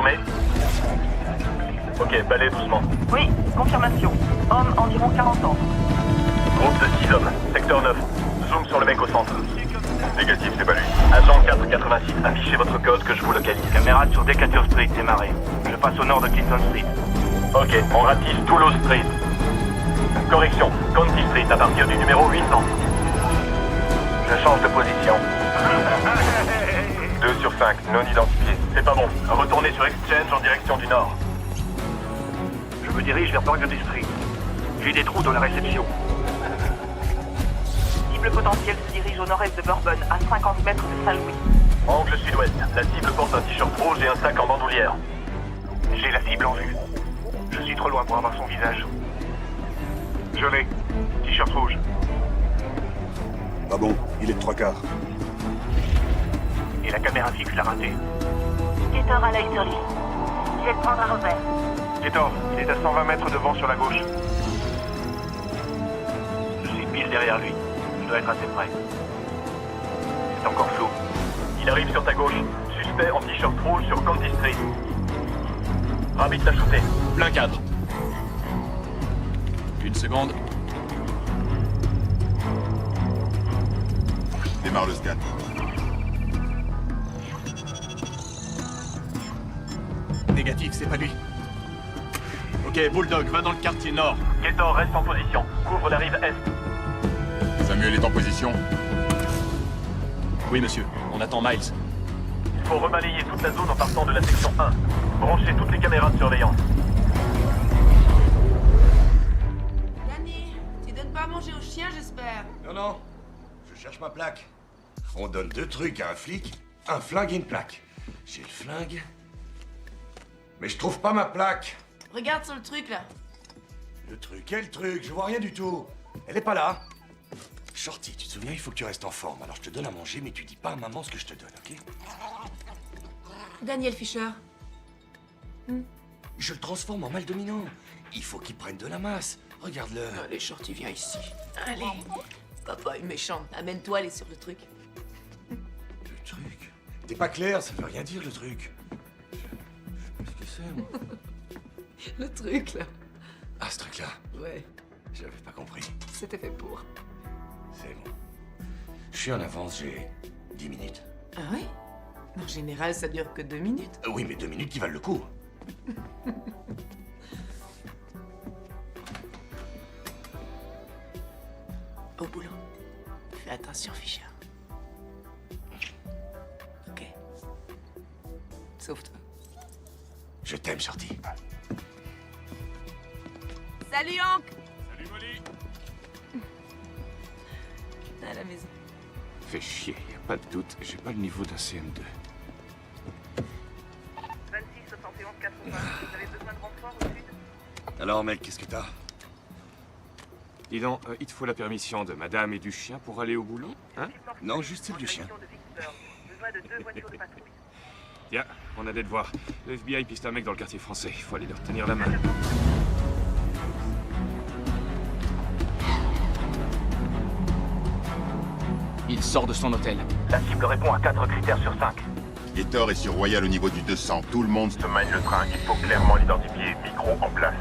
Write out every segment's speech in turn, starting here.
Confirmé? Ok, balai doucement. Oui, confirmation. Homme environ 40 ans. Groupe de 6 hommes, secteur 9. Zoom sur le mec au centre. Négatif, c'est pas lui. Agent 486, affichez votre code que je vous localise. Caméra sur Decatur Street, démarré. Je passe au nord de Clinton Street. Ok, on ratisse Toulouse Street. Correction, County Street à partir du numéro 800. Je change de position. 2 sur 5, non identifié. C'est pas bon. Retournez sur Exchange en direction du nord. Je me dirige vers Burgundy Street. J'ai des trous dans la réception. Cible potentielle se dirige au nord-est de Bourbon, à 50 mètres de Saint-Louis. Angle sud-ouest. La cible porte un t-shirt rouge et un sac en bandoulière. J'ai la cible en vue. Je suis trop loin pour avoir son visage. Je l'ai. T-shirt rouge. Ah bon, il est de 3/4. Et la caméra fixe l'a raté. Ketor à l'œil sur lui. Je vais le prendre à revers. Ketor, il est à 120 mètres devant sur la gauche. Je suis pile derrière lui. Je dois être assez près. C'est encore flou. Il arrive sur ta gauche. Suspect en t-shirt rouge sur County Street. Rabbit l'a shooté. Plein cadre. Une seconde. Démarre le scan. Négatif, c'est pas lui. Ok, Bulldog, va dans le quartier nord. Ketor reste en position. Couvre la rive est. Samuel est en position. Oui, monsieur. On attend Miles. Il faut rebalayer toute la zone en partant de la section 1. Branchez toutes les caméras de surveillance. Danny, tu donnes pas à manger aux chiens, j'espère. Non, non. Je cherche ma plaque. On donne 2 trucs à un flic, un flingue et une plaque. J'ai le flingue. Mais je trouve pas ma plaque. Regarde sur le truc, là. Le truc, quel truc? Je vois rien du tout. Elle est pas là. Shorty, tu te souviens, il faut que tu restes en forme. Alors je te donne à manger, mais tu dis pas à maman ce que je te donne, ok? Daniel Fisher. Je le transforme en mâle dominant. Il faut qu'il prenne de la masse. Regarde-le. Allez, Shorty, viens ici. Allez. Papa est méchant. Amène-toi, aller sur le truc. Le truc? T'es pas clair, ça veut rien dire, le truc. Qu'est-ce que c'est, moi? Le truc, là. Ah, ce truc-là? Ouais, J'avais pas compris. c'était fait pour. C'est bon. Je suis en avance, j'ai 10 minutes. Ah oui? En général, ça dure que 2 minutes. Oui, mais 2 minutes qui valent le coup. Au boulot. Fais attention, Fisher. Ok. Sauve-toi. Je t'aime, Shorty. Salut, Hank! Salut, Molly. À la maison. Fait chier, y a pas de doute, j'ai pas le niveau d'un CM2. 26 71 80. Vous avez besoin de renfort au sud? Alors, mec, qu'est-ce que t'as? Dis donc, il te faut la permission de madame et du chien pour aller au boulot, hein? Non, juste celle du chien. Besoin de 2 voitures de patrouille. Tiens, on a des devoirs. Le FBI piste un mec dans le quartier français, il faut aller leur tenir la main. Il sort de son hôtel. La cible répond à 4 critères sur 5. Gator est sur Royal au niveau du 200. Tout le monde se... Se mène le train, il faut clairement l'identifier. Micro en place.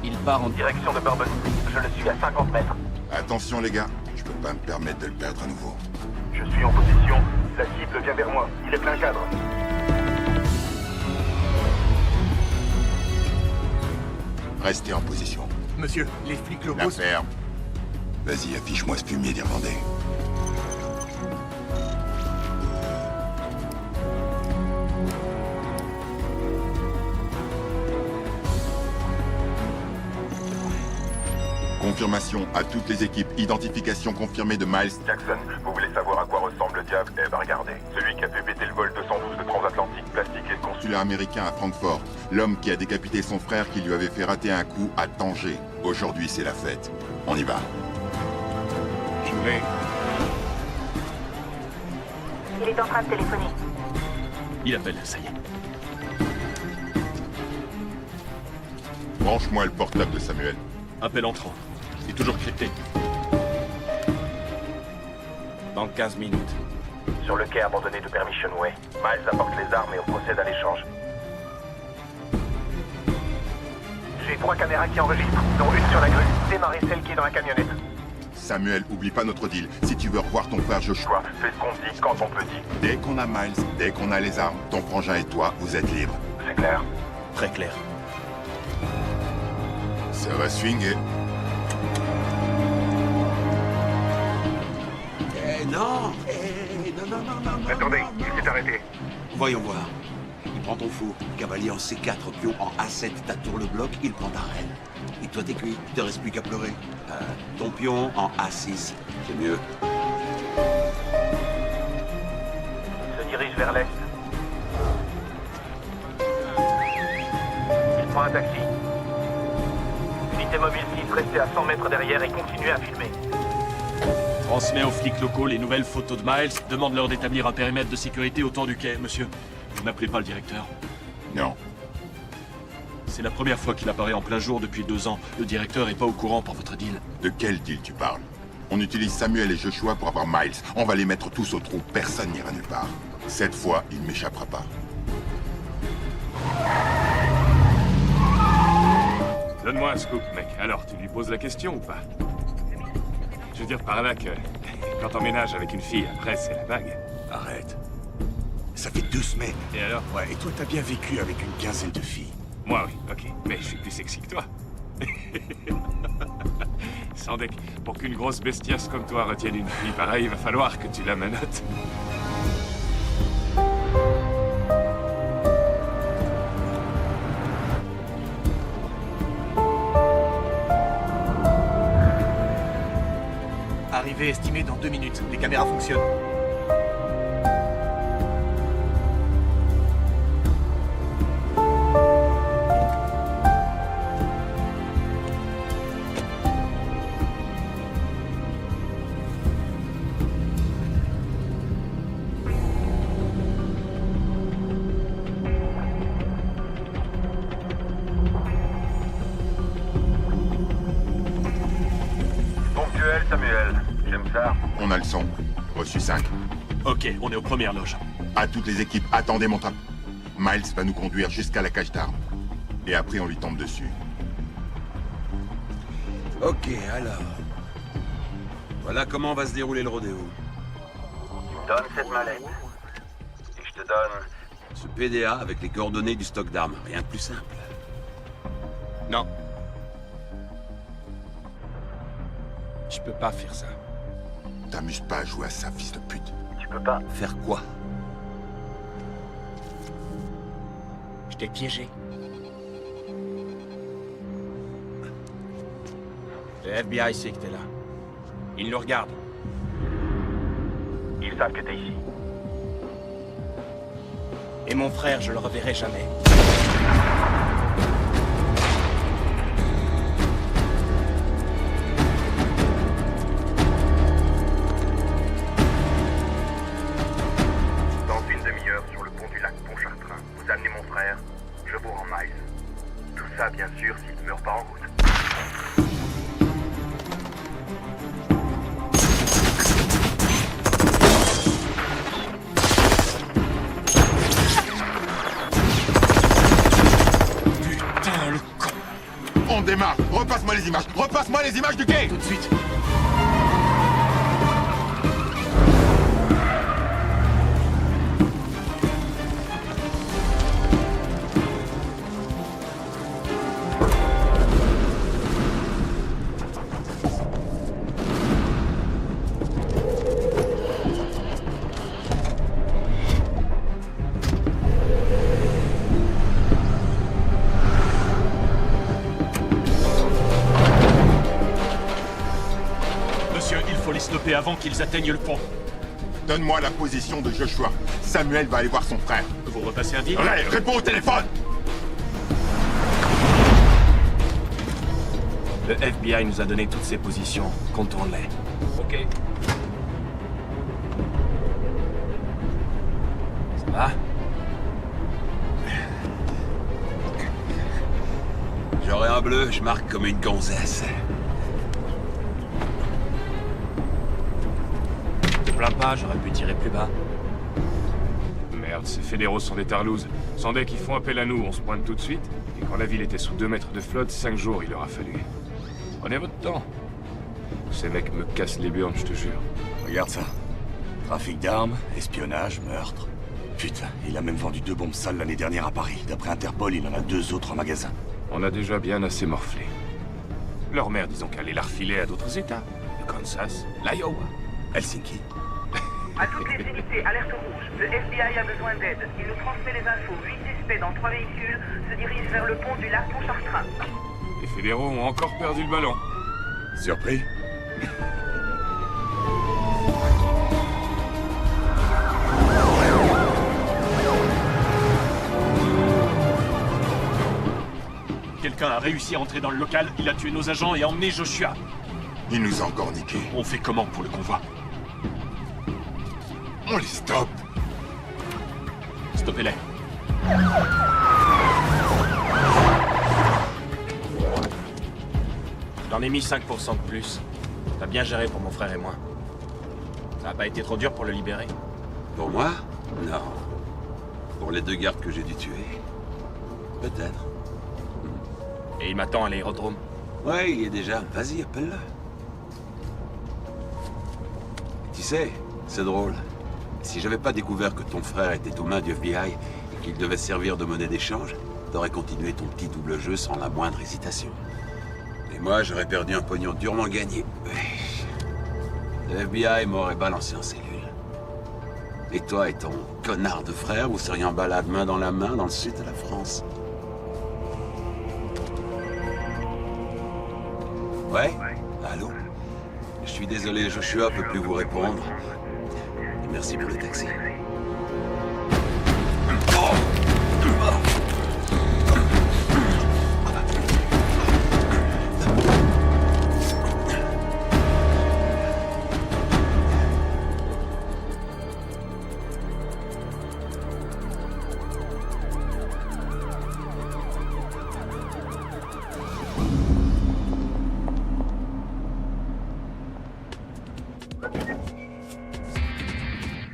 Il part en... Direction de Bourbon Street. Je le suis à 50 mètres. Attention, les gars. Je peux pas me permettre de le perdre à nouveau. Je suis en position. La cible vient vers moi. Il est plein cadre. Restez en position. Monsieur, les flics La locaux... ferme. Vas-y, affiche-moi ce fumier d'Irlandais. Confirmation à toutes les équipes. Identification confirmée de Miles. Jackson, vous voulez savoir à quoi ressemble le diable? Eh ben regardez. Celui qui a fait péter le vol 212 de transatlantique, plastique et consulat. Consulat américain à Francfort. L'homme qui a décapité son frère qui lui avait fait rater un coup à Tanger. Aujourd'hui, c'est la fête. On y va. Je l'ai. Il est en train de téléphoner. Il appelle, ça y est. Branche-moi le portable de Samuel. Appel entrant. C'est toujours crypté. Dans 15 minutes. Sur le quai abandonné de Permission Way. Miles apporte les armes et on procède à l'échange. 3 caméras qui enregistrent, dont une sur la grue. Démarrez celle qui est dans la camionnette. Samuel, oublie pas notre deal. Si tu veux revoir ton frère Joshua, Fais ce qu'on dit quand on peut dire. dès qu'on a Miles, dès qu'on a les armes, ton frangin et toi, vous êtes libres. C'est clair. Très clair. Ça va swinguer. Non, Attendez, il s'est arrêté. voyons voir. Il prend ton fou. Cavalier en C4, pion en A7, t'attours le bloc, il prend ta reine. Et toi t'es cuit, il te reste plus qu'à pleurer. Ton pion en A6, c'est mieux. Il se dirige vers l'est. Il prend un taxi. Unité mobile 6, restez à 100 mètres derrière et continuez à filmer. Transmets aux flics locaux les nouvelles photos de Miles. Demande-leur d'établir un périmètre de sécurité autour du quai, monsieur. Vous n'appelez pas le directeur. Non. C'est la première fois qu'il apparaît en plein jour depuis 2 ans. Le directeur est pas au courant pour votre deal. De quel deal tu parles? On utilise Samuel et Joshua pour avoir Miles. On va les mettre tous au trou. Personne n'ira nulle part. Cette fois, il ne m'échappera pas. Donne-moi un scoop, mec. Alors, tu lui poses la question ou pas? Je veux dire par là que quand on ménage avec une fille, après, c'est la bague. Arrête. Ça fait 2 semaines. Et alors? Ouais, et toi t'as bien vécu avec une quinzaine de filles. Moi, oui, ok. Mais je suis plus sexy que toi. Sans deck, pour qu'une grosse bestiace comme toi retienne une fille pareille, il va falloir que tu la menottes. Arrivée estimée dans 2 minutes. Les caméras fonctionnent. Ponctuel, Samuel. J'aime ça. On a le son. Reçu 5. Ok, on est aux premières loges. À toutes les équipes, attendez mon top. Miles va nous conduire jusqu'à la cage d'armes. Et après, on lui tombe dessus. Ok, alors. Voilà comment va se dérouler le rodéo. Tu me donnes cette mallette. Et je te donne... Ce PDA avec les coordonnées du stock d'armes. Rien de plus simple. Non. Je peux pas faire ça. T'amuses pas à jouer à ça, fils de pute. Tu peux pas. Faire quoi? Je t'ai piégé. Le FBI sait que t'es là. Ils nous regardent. Ils savent que t'es ici. Et mon frère, je le reverrai jamais. Dans une demi-heure, sur le pont du lac Pontchartrain, vous amenez mon frère, je vous rends Miles. Tout ça, bien sûr, s'il ne meurt pas en route. Putain, le con. On démarre. Repasse-moi les images. Repasse-moi les images du quai. Tout de suite. Monsieur, il faut les stopper avant qu'ils atteignent le pont. Donne-moi la position de Joshua. Samuel va aller voir son frère. Vous repassez un deal? Réponds au téléphone. Le FBI nous a donné toutes ces positions. Contourne-les. Ok. Ça va? J'aurai un bleu, je marque comme une gonzesse. Te plains pas, j'aurais pu tirer plus bas. Merde. merde, ces fédéraux sont des tarlouses. Sans dès qu'ils font appel à nous, on se pointe tout de suite. Et quand la ville était sous 2 mètres de flotte, 5 jours il leur a fallu. Prenez votre temps. Ces mecs me cassent les burnes, je te jure. Regarde ça. Trafic d'armes, espionnage, meurtre. Putain, il a même vendu 2 bombes sales l'année dernière à Paris. D'après Interpol, il en a 2 autres en magasin. On a déjà bien assez morflé. Leur mère, disons qu'elle allait la refiler à d'autres états. Le Kansas, l'Iowa, Helsinki. À toutes les unités, alerte rouge. Le FBI a besoin d'aide. Il nous transmet les infos. 8 suspects dans 3 véhicules se dirigent vers le pont du lac Pontchartrain. Les fédéraux ont encore perdu le ballon. Surpris? Quelqu'un a réussi à entrer dans le local, il a tué nos agents et emmené Joshua. Il nous a encore niqué. On fait comment pour le convoi? On les stoppe. Stoppez-les. J'en ai mis 5% de plus. T'as bien géré pour mon frère et moi. Ça n'a pas été trop dur pour le libérer? Pour moi? Non. Pour les 2 gardes que j'ai dû tuer? Peut-être. Et il m'attend à l'aérodrome? Ouais, il y est déjà. Vas-y, appelle-le. Tu sais, c'est drôle. Si j'avais pas découvert que ton frère était aux mains du FBI et qu'il devait servir de monnaie d'échange, t'aurais continué ton petit double jeu sans la moindre hésitation. Et moi, j'aurais perdu un pognon durement gagné. Le FBI m'aurait balancé en cellule. Et toi et ton connard de frère, vous seriez en balade main dans la main dans le sud de la France. Ouais? Allô? Je suis désolé, Joshua peut plus vous répondre. Et merci pour le taxi.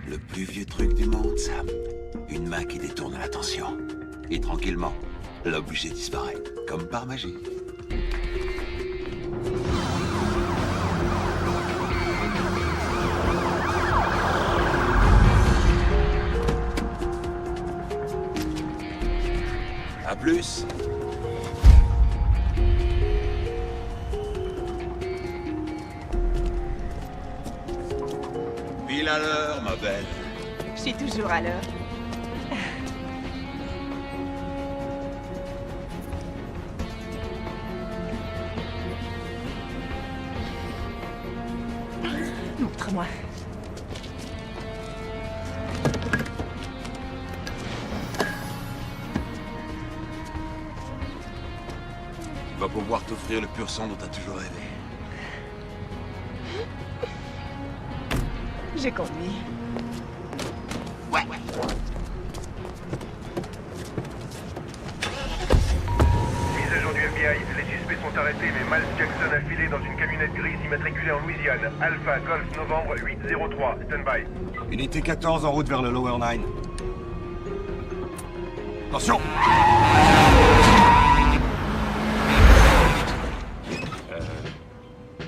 Le plus vieux truc du monde, Sam. Une main qui détourne l'attention. Et tranquillement, l'objet disparaît. Comme par magie. À plus. Pile à l'heure, ma belle. Je suis toujours à l'heure. Montre-moi. Va pouvoir t'offrir le pur sang dont t'as toujours rêvé. J'ai conduit. Ouais. Mise à jour du FBI, les suspects sont arrêtés, mais Miles Jackson a filé dans une camionnette grise immatriculée en Louisiane. Alpha, Golf, novembre 803, stand-by. Unité 14 en route vers le Lower 9. Attention!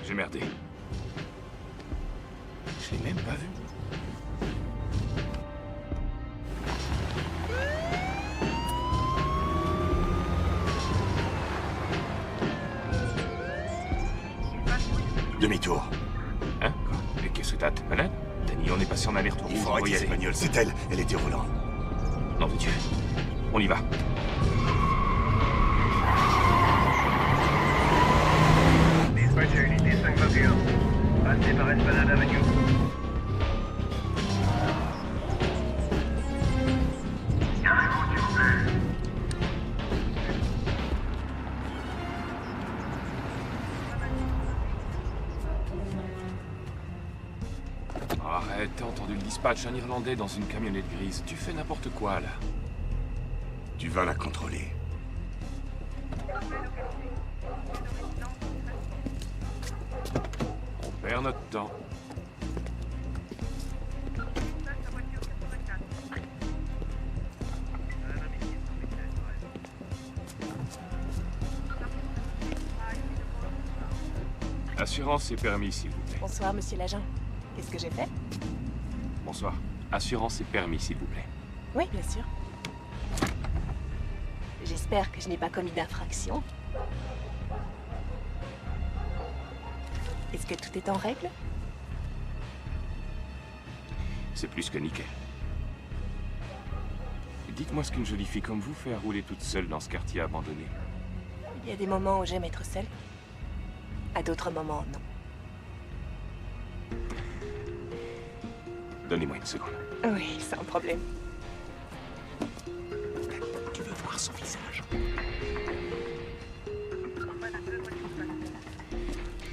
J'ai merdé. Je l'ai même pas vu. Demi-tour. Hein? Quoi? Mais qu'est-ce que t'as? T'es malade? Danny, on est passé en aller-retour. Il faut arrêter cette bagnole, c'est elle. Elle était au volant. Nom de Dieu. On y va. Dispatch à unité 521. Passez par Esplanade Avenue. Arrête, t'as entendu le dispatch, un Irlandais dans une camionnette grise. Tu fais n'importe quoi, là. Tu vas la contrôler. On perd notre temps. Assurance et permis, s'il vous plaît. Bonsoir, monsieur l'agent. Qu'est-ce que j'ai fait? Bonsoir. Assurance et permis, s'il vous plaît. Oui, bien sûr. J'espère que je n'ai pas commis d'infraction. Est-ce que tout est en règle? C'est plus que nickel. Dites-moi ce qu'une jolie fille comme vous fait à rouler toute seule dans ce quartier abandonné. Il y a des moments où j'aime être seule. À d'autres moments, non. Donnez-moi une seconde. Oui, sans problème. Tu veux voir son visage?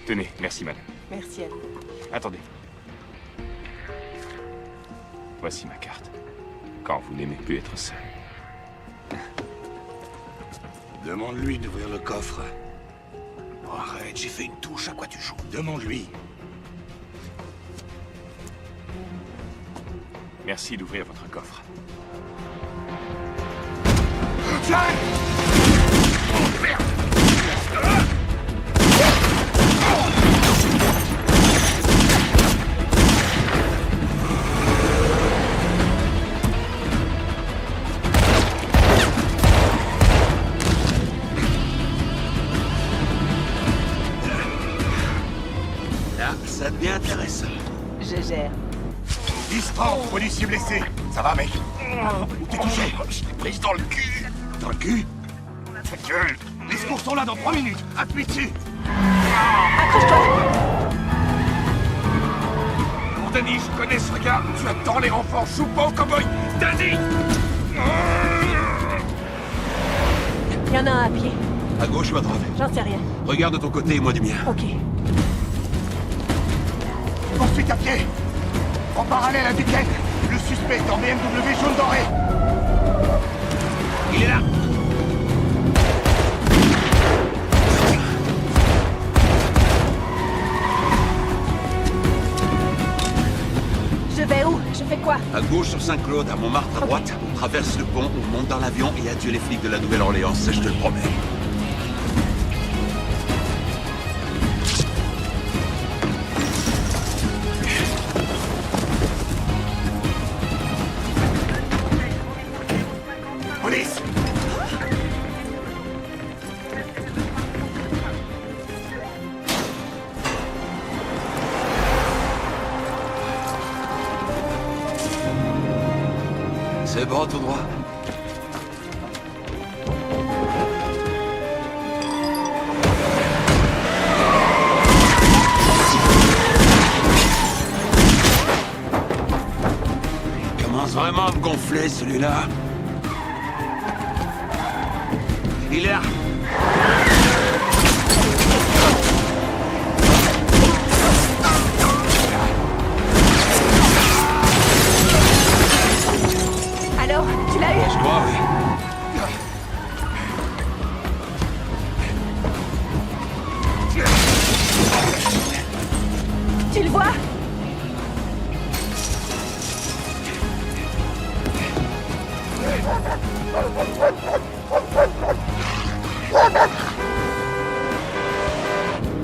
Tenez, merci madame. Merci à vous. Attendez. Voici ma carte. Quand vous n'aimez plus être seul. Demande-lui d'ouvrir le coffre. Oh, arrête, j'ai fait une touche, à quoi tu joues? Demande-lui. Merci d'ouvrir votre coffre. Là, ça devient intéressant. Je gère. Distant, policier blessé. Ça va, mec? Où t'es touché? Je l'ai prise dans le cul. Dans le cul? Ta gueule. Les secours sont là dans 3 minutes. Appuie dessus. Accroche-toi! Bon, Danny, je connais ce regard. Tu attends les renforts. Joue pas au cow-boy. Danny! Il y en a un à pied. À gauche ou à droite? J'en sais rien. Regarde de ton côté et moi du mien. Ok. Poursuite à pied. En parallèle à Duquesne. Le suspect est en BMW jaune doré. Il est là. Je vais où? Je fais quoi? À gauche sur Saint-Claude, à Montmartre à droite. On traverse le pont, on monte dans l'avion et adieu les flics de la Nouvelle-Orléans, ça je te le promets. Police! C'est bon, tout droit. Il commence vraiment à me gonfler, celui-là. Il est là. Alors, tu l'as eu? Je crois, oui. Tu le vois?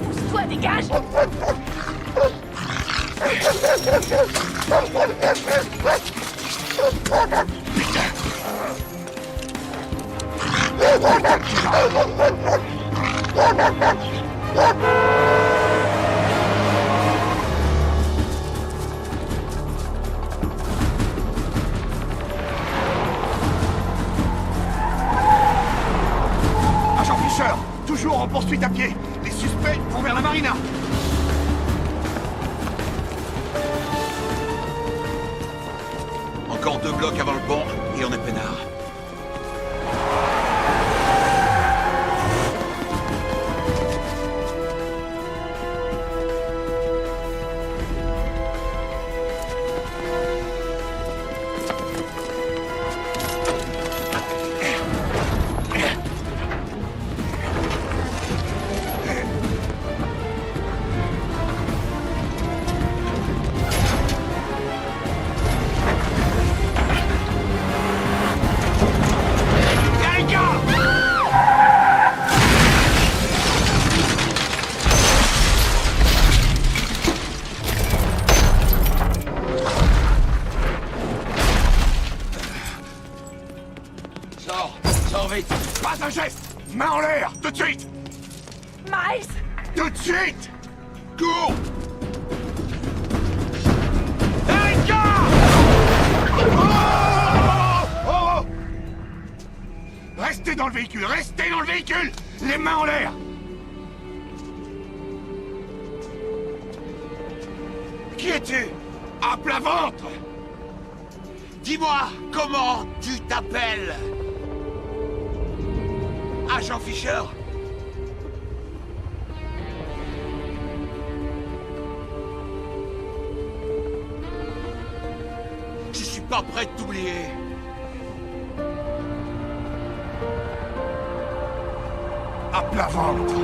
Pousse-toi, dégage! Agent Fischer, toujours en poursuite à pied. Les suspects vont vers la marina. Encore 2 blocs avant le pont et on est peinard. Cours vite. Pas un geste. Main en l'air, tout de suite. Miles! Tout de suite. Cours. Erika! Oh! Restez dans le véhicule, restez dans le véhicule. Les mains en l'air. Qui es-tu? À plat ventre! Dis-moi, comment tu t'appelles? Agent Fisher? Je suis pas prêt de t'oublier. À plat ventre!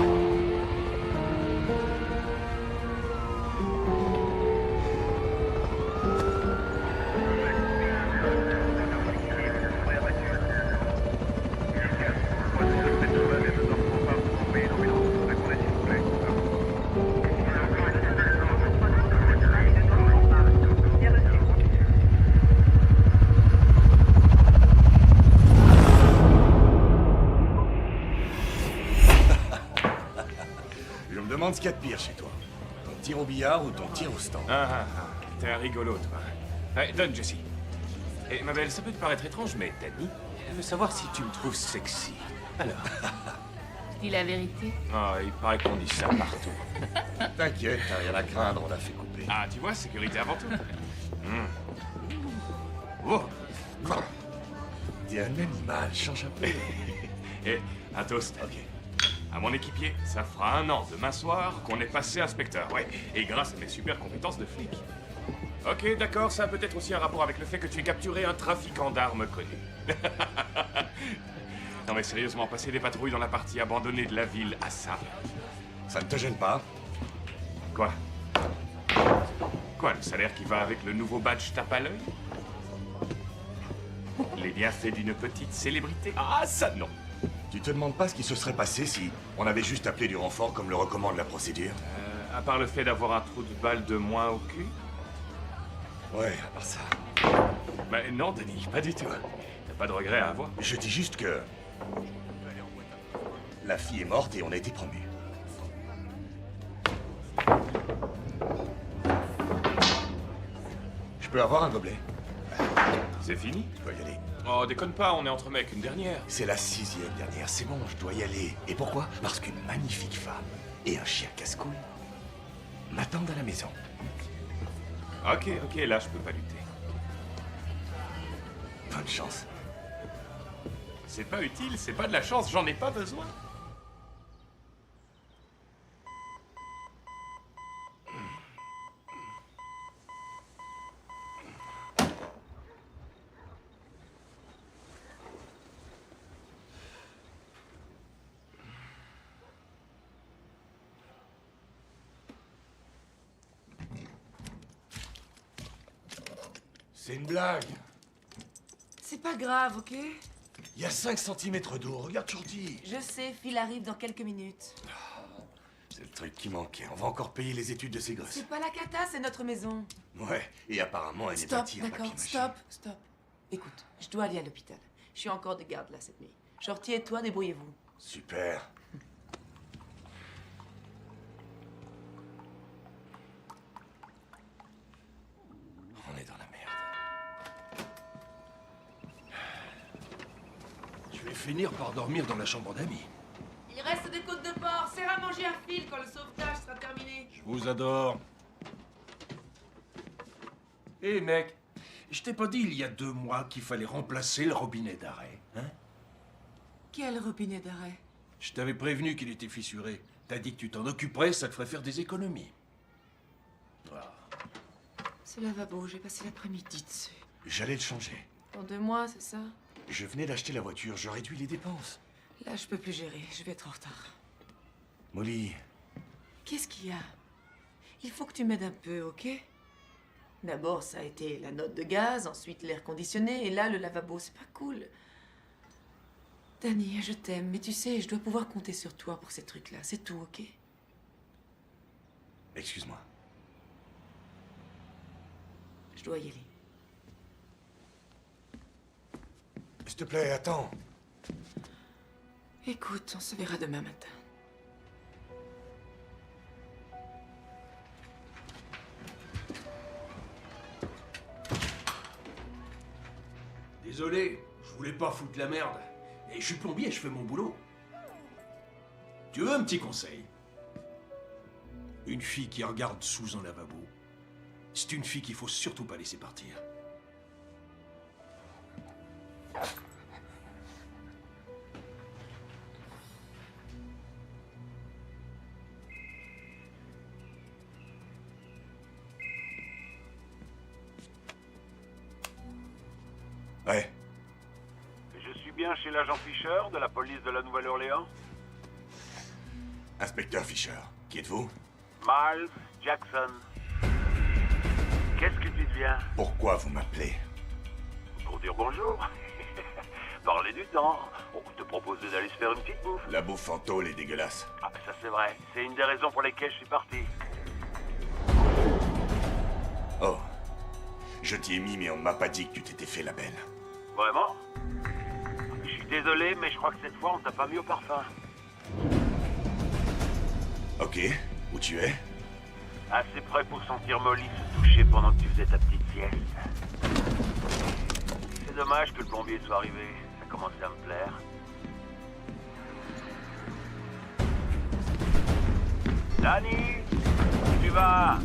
Je me demande ce qu'il y a de pire chez toi. Ton tir au billard ou ton tir au stand. T'es un rigolo, toi. Allez, donne, Jesse. Et ma belle, ça peut te paraître étrange, mais Danny, elle veut savoir si tu me trouves sexy. Alors. Dis la vérité. Ah, il paraît qu'on dit ça partout. T'inquiète, t'as rien à craindre, on l'a fait couper. Ah, tu vois, sécurité avant tout. Oh. T'es un animal, change un peu. Et un toast. Ok. À mon équipier, ça fera 1 an demain soir qu'on est passé inspecteur, ouais. Et grâce à mes super compétences de flic. Ok, d'accord, ça a peut-être aussi un rapport avec le fait que tu aies capturé un trafiquant d'armes connu. Non mais sérieusement, passer des patrouilles dans la partie abandonnée de la ville à ça. Ça ne te gêne pas? Quoi? Quoi, le salaire qui va avec le nouveau badge tape à l'œil? Les bienfaits d'une petite célébrité? Ah, ça non! Tu te demandes pas ce qui se serait passé si on avait juste appelé du renfort comme le recommande la procédure? À part le fait d'avoir un trou de balle de moins au cul? Ouais, à part ça. Bah non, Denis, pas du tout. T'as pas de regrets à avoir? Je dis juste que... la fille est morte et on a été promus. Je peux avoir un gobelet? C'est fini? Je dois y aller. Oh, déconne pas, on est entre mecs, une dernière. C'est la 6e dernière, c'est bon, je dois y aller. Et pourquoi? Parce qu'une magnifique femme et un chien casse-couille m'attendent à la maison. Ok, là je peux pas lutter. Bonne chance. C'est pas utile, c'est pas de la chance, j'en ai pas besoin. C'est une blague. C'est pas grave, ok? Il y a 5 cm d'eau, regarde Shorty. Je sais, Phil arrive dans quelques minutes. C'est le truc qui manquait, on va encore payer les études de ces gosses. C'est pas la cata, c'est notre maison. Ouais, et apparemment elle est bâtie en papier D'accord, mâché. stop. Écoute, je dois aller à l'hôpital. Je suis encore de garde là cette nuit. Shorty et toi, débrouillez-vous. Super. On est dans la merde. Je vais finir par dormir dans la chambre d'amis. Il reste des côtes de porc. Serre à manger à Phil quand le sauvetage sera terminé. Je vous adore. Hé mec, je t'ai pas dit il y a 2 mois qu'il fallait remplacer le robinet d'arrêt, hein? Quel robinet d'arrêt? Je t'avais prévenu qu'il était fissuré. T'as dit que tu t'en occuperais, ça te ferait faire des économies. Voilà. Ce lavabo, j'ai passé l'après-midi dessus. J'allais le changer. Dans 2 mois, c'est ça? Je venais d'acheter la voiture, je réduis les dépenses. Là, je peux plus gérer. Je vais être en retard. Molly, Qu'est-ce qu'il y a? Il faut que tu m'aides un peu, ok? D'abord, ça a été la note de gaz, ensuite l'air conditionné, et là, le lavabo, c'est pas cool. Danny, je t'aime, mais tu sais, je dois pouvoir compter sur toi pour ces trucs-là. C'est tout, ok? excuse-moi. Je dois y aller. S'il te plaît, attends. Écoute, on se verra demain matin. Désolé, je voulais pas foutre la merde. Et je suis plombier, je fais mon boulot. Tu veux un petit conseil? Une fille qui regarde sous un lavabo, c'est une fille qu'il faut surtout pas laisser partir. Ouais. Je suis bien chez l'agent Fisher de la police de la Nouvelle-Orléans? Inspecteur Fisher, qui êtes-vous? Miles Jackson. Qu'est-ce que tu deviens? Pourquoi vous m'appelez? Pour dire bonjour. Parler du temps. On te proposer d'aller se faire une petite bouffe. La bouffe en tôle est dégueulasse. Ah, ça c'est vrai. C'est une des raisons pour lesquelles je suis parti. Oh. Je t'y ai mis, mais on m'a pas dit que tu t'étais fait la belle. Vraiment? Je suis désolé, mais je crois que cette fois, on t'a pas mis au parfum. Ok. Où tu es? Assez près pour sentir Molly se toucher pendant que tu faisais ta petite sieste. C'est dommage que le plombier soit arrivé. Ça commençait à me plaire. Danny, où tu vas?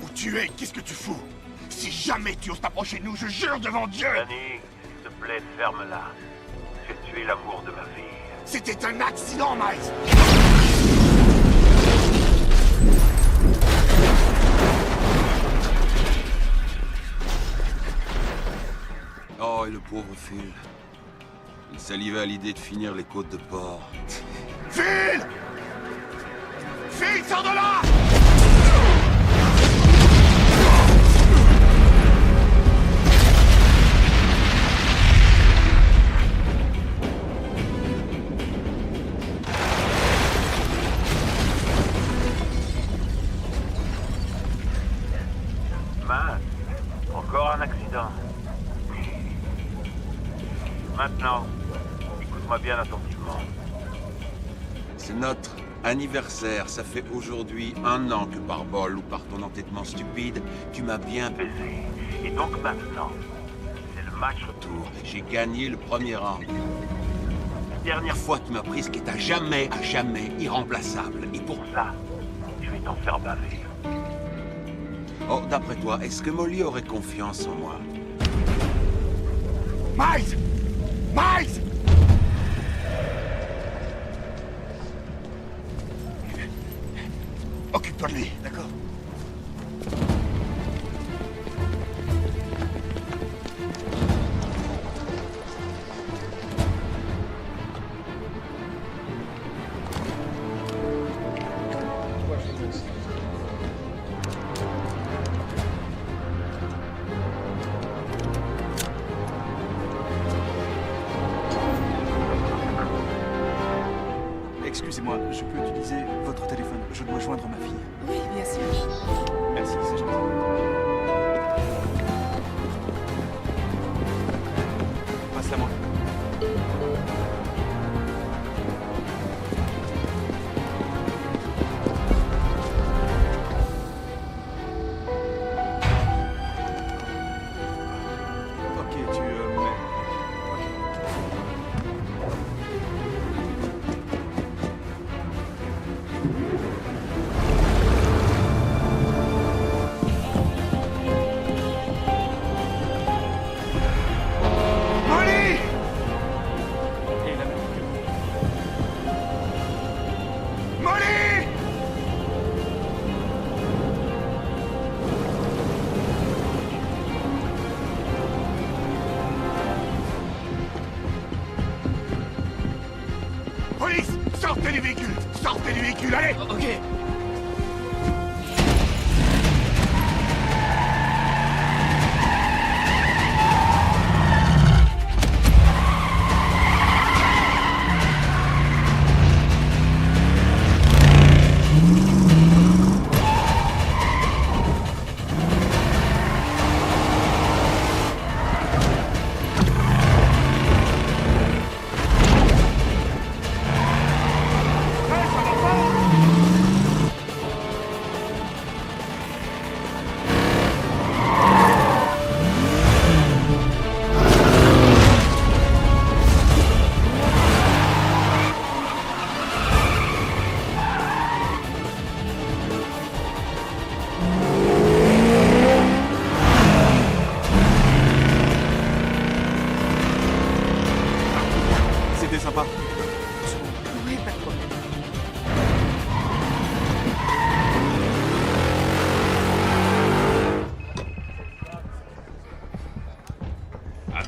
Où tu es? Qu'est-ce que tu fous? Si jamais tu oses t'approcher de nous, je jure devant Dieu! Danny, s'il te plaît, ferme-la. Tu es l'amour de ma vie. C'était un accident, Miles! Oh, et le pauvre Phil. Il salivait à l'idée de finir les côtes de porc. Phil! Phil, sors de là! Encore un accident. Maintenant, écoute-moi bien attentivement. C'est notre anniversaire. Ça fait aujourd'hui 1 an que par bol ou par ton entêtement stupide, tu m'as bien baisé. Et donc maintenant, c'est le match retour. J'ai gagné le premier round. La dernière fois, tu m'as pris ce qui est à jamais irremplaçable. Et pour ça, je vais t'en faire baver. Oh, d'après toi, est-ce que Molly aurait confiance en moi? Miles! Miles! Occupe-toi de lui, d'accord? Excusez-moi, je peux utiliser votre téléphone. Je dois joindre ma fille. Oui, bien sûr. Merci, c'est gentil. Passe-la moi. Ok, tu mets... Police! Sortez du véhicule! Sortez du véhicule, allez! Ok.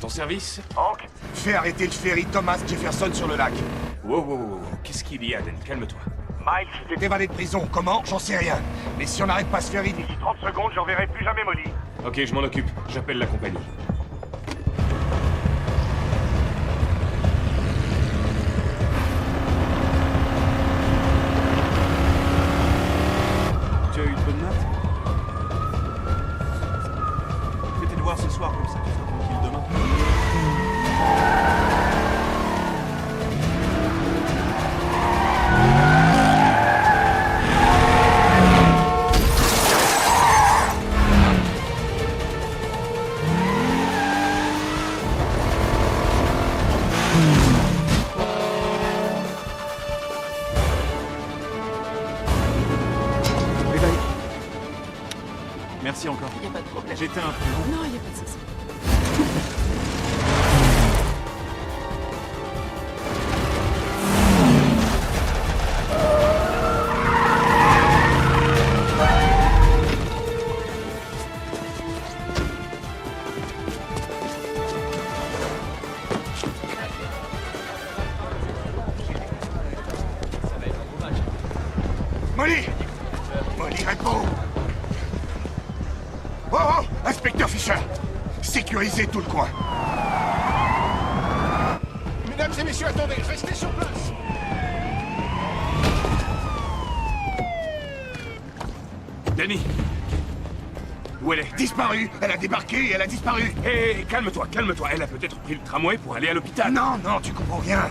ton service. Hank, Fais arrêter le ferry Thomas Jefferson sur le lac. Wow. Qu'est-ce qu'il y a, Dan? Calme-toi. Miles, T'es évadé de prison. Comment? J'en sais rien. Mais si on n'arrête pas ce ferry... d'ici 30 secondes, j'en verrai plus jamais Molly. Ok, je m'en occupe. J'appelle la compagnie. Tu as eu de bonnes notes? Fais tes devoirs ce soir, comme ça tu seras tranquille demain. Merci encore. Y a pas de problème. J'étais un peu... Non, y a pas de souci. Molly! Molly, réponds! Oh, Inspecteur Fisher! Sécurisez tout le coin. Mesdames et messieurs, attendez, restez sur place. Danny! Où elle est? Disparue! Elle a débarqué et elle a disparu! Hé, calme-toi. Elle a peut-être pris le tramway pour aller à l'hôpital. Non, tu comprends rien.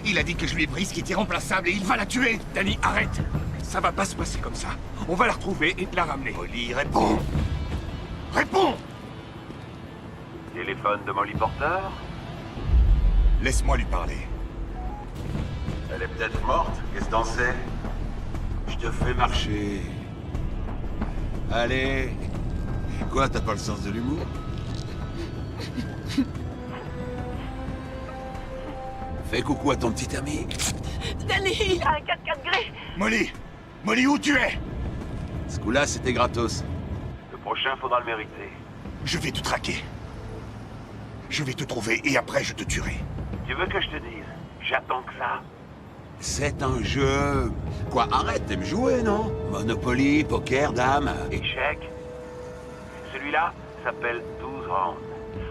Il a dit que je lui ai pris ce qui était remplaçable et il va la tuer! Danny, arrête! Ça va pas se passer comme ça. On va la retrouver et te la ramener. Molly, réponds! Réponds! Téléphone de Molly Porter? Laisse-moi lui parler. Elle est peut-être morte, qu'est-ce que t'en sais? Je te fais marcher. Allez. Quoi, t'as pas le sens de l'humour? Fais coucou à ton petit ami. Danny, il a un 4x4 gris. Molly, où tu es? Ce coup-là, c'était gratos. Le prochain, faudra le mériter. Je vais te traquer. Je vais te trouver et après je te tuerai. Tu veux que je te dise? J'attends que ça. C'est un jeu. Quoi, arrête, t'aimes jouer, non? Monopoly, poker, dame. Échec. Celui-là s'appelle 12 rounds.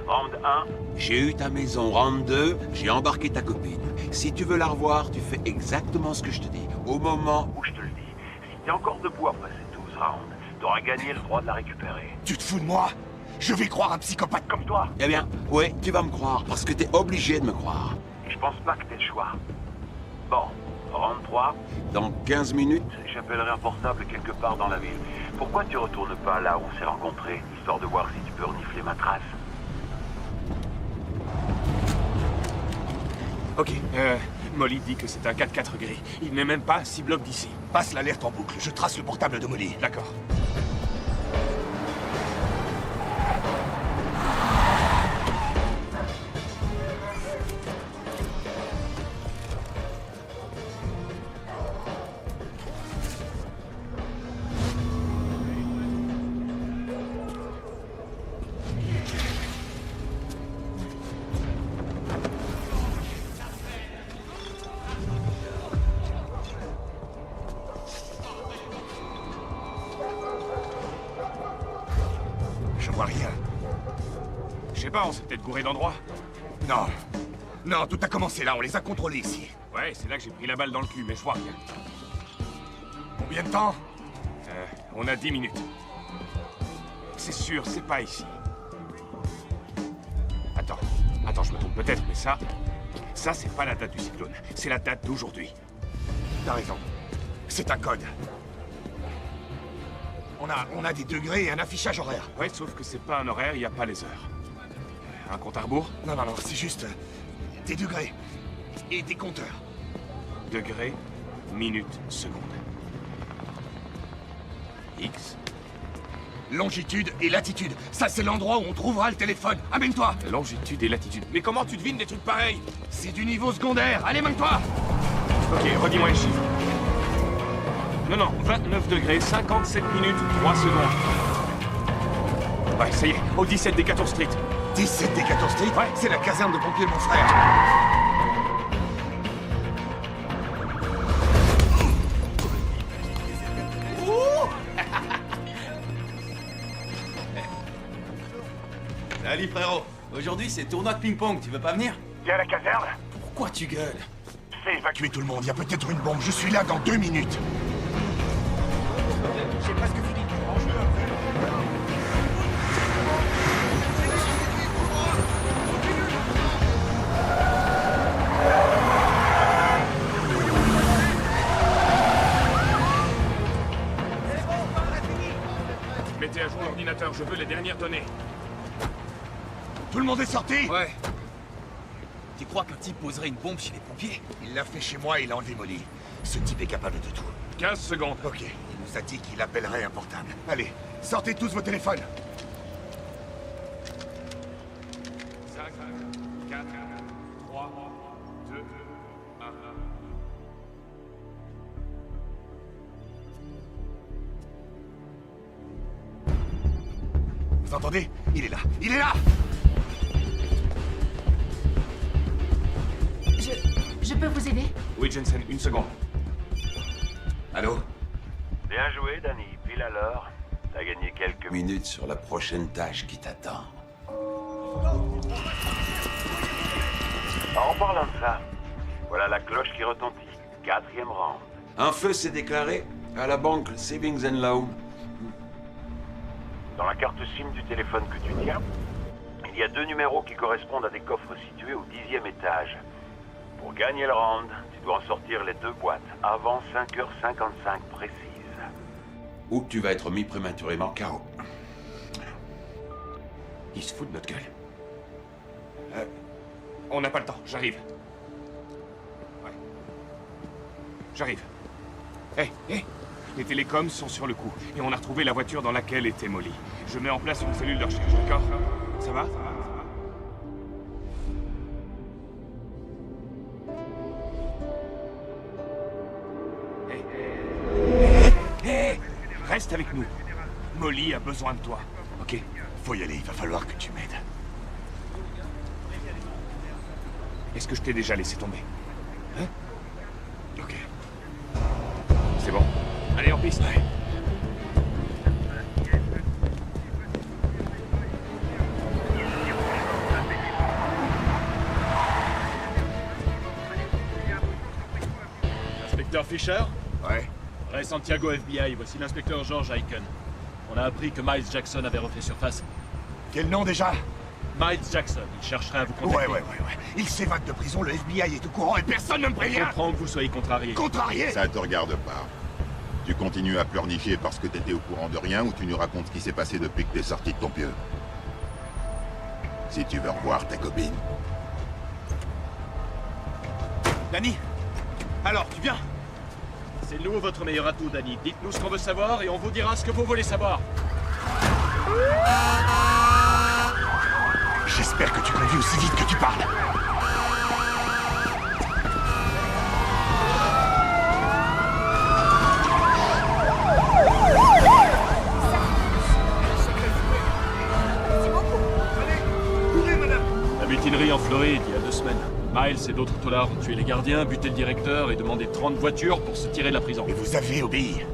Round 1, J'ai eu ta maison, round 2, j'ai embarqué ta copine. Si tu veux la revoir, tu fais exactement ce que je te dis. Au moment où je te le dis, si t'es encore debout après ces 12 rounds, t'auras gagné le droit de la récupérer. Tu te fous de moi? Je vais croire un psychopathe comme toi? Eh bien, ouais, tu vas me croire, parce que t'es obligé de me croire. Et je pense pas que t'aies le choix. Bon, round 3. Dans 15 minutes, J'appellerai un portable quelque part dans la ville. Pourquoi tu retournes pas là où on s'est rencontrés, histoire de voir si tu peux renifler ma trace? Ok, Molly dit que c'est un 4x4 gris. Il n'est même pas à 6 blocs d'ici. Passe l'alerte en boucle, je trace le portable de Molly. D'accord. Je vois rien. Je sais pas, on s'est peut-être gouré d'endroit. Non, tout a commencé là, on les a contrôlés ici. Ouais, c'est là que j'ai pris la balle dans le cul, mais je vois rien. Combien de temps? On a 10 minutes. C'est sûr, c'est pas ici. Attends, je me trompe peut-être, mais ça, c'est pas la date du cyclone. C'est la date d'aujourd'hui. T'as raison. C'est un code. On a des degrés et un affichage horaire. Ouais, sauf que c'est pas un horaire, y a pas les heures. Un compte à rebours? Non, c'est juste des degrés et des compteurs. Degrés, minutes, secondes. X. Longitude et latitude. Ça, c'est l'endroit où on trouvera le téléphone. Amène-toi. Longitude et latitude. Mais comment tu devines des trucs pareils? C'est du niveau secondaire. Allez, amène-toi. Ok, redis-moi les chiffres. Non, 29 degrés, 57 minutes, 3 secondes. Ouais, ça y est, au 17 des 14 Street. 17 Decatur Street? Ouais. C'est la caserne de pompiers de mon frère. Salut frérot. Aujourd'hui c'est tournoi de ping-pong, tu veux pas venir? Viens à la caserne. Pourquoi tu gueules? Fais évacuer tout le monde, il y a peut-être une bombe. Je suis là dans 2 minutes. J'ai presque fini. Mettez à jour l'ordinateur, je veux les dernières données. Tout le monde est sorti? Ouais. Tu crois qu'un type poserait une bombe chez les pompiers? Il l'a fait chez moi et il en démolit. Ce type est capable de tout. 15 secondes. Ok, il nous a dit qu'il appellerait un portable. Allez, sortez tous vos téléphones. 5, 4, 3, 2, 1. Vous entendez? Il est là. Il est là! Je peux vous aider? Oui, Jensen, une seconde. Allô? Bien joué, Danny. Pile à l'heure. T'as gagné quelques minutes. Minutes sur la prochaine tâche qui t'attend. En parlant de ça, voilà la cloche qui retentit. 4e round. Un feu s'est déclaré à la banque Savings and Loan. Dans la carte SIM du téléphone que tu tiens, il y a 2 numéros qui correspondent à des coffres situés au 10e étage. Pour gagner le round, tu dois en sortir les 2 boîtes avant 5h55 précise. Ou tu vas être mis prématurément KO. Il se fout de notre gueule. On n'a pas le temps, j'arrive. Ouais. J'arrive. Hé, les télécoms sont sur le coup, et on a retrouvé la voiture dans laquelle était Molly. Je mets en place une cellule de recherche, d'accord? Ça va? Hé! Reste avec nous. Molly a besoin de toi, ok? Faut y aller, il va falloir que tu m'aides. Est-ce que je t'ai déjà laissé tomber? Hein? Ok. C'est bon. Allez, en piste. Ouais. Inspecteur Fisher? Ouais. Ray Santiago FBI, voici l'inspecteur George Aiken. On a appris que Miles Jackson avait refait surface. Quel nom déjà? Miles Jackson, il chercherait à vous contacter. Ouais. Il s'évade de prison, le FBI est au courant et personne ne me prévient. Je comprends que vous soyez contrarié. Contrarié? Ça te regarde pas. Tu continues à pleurnicher parce que t'étais au courant de rien ou tu nous racontes ce qui s'est passé depuis que t'es sorti de ton pieu? Si tu veux revoir ta copine. Danny? Alors, tu viens? C'est nous votre meilleur atout, Danny. Dites-nous ce qu'on veut savoir et on vous dira ce que vous voulez savoir. J'espère que tu conduis aussi vite que tu parles. La mutinerie en Floride, il y a 2 semaines. Miles et d'autres tolards ont tué les gardiens, buté le directeur et demandé 30 voitures pour se tirer de la prison. Et vous avez obéi?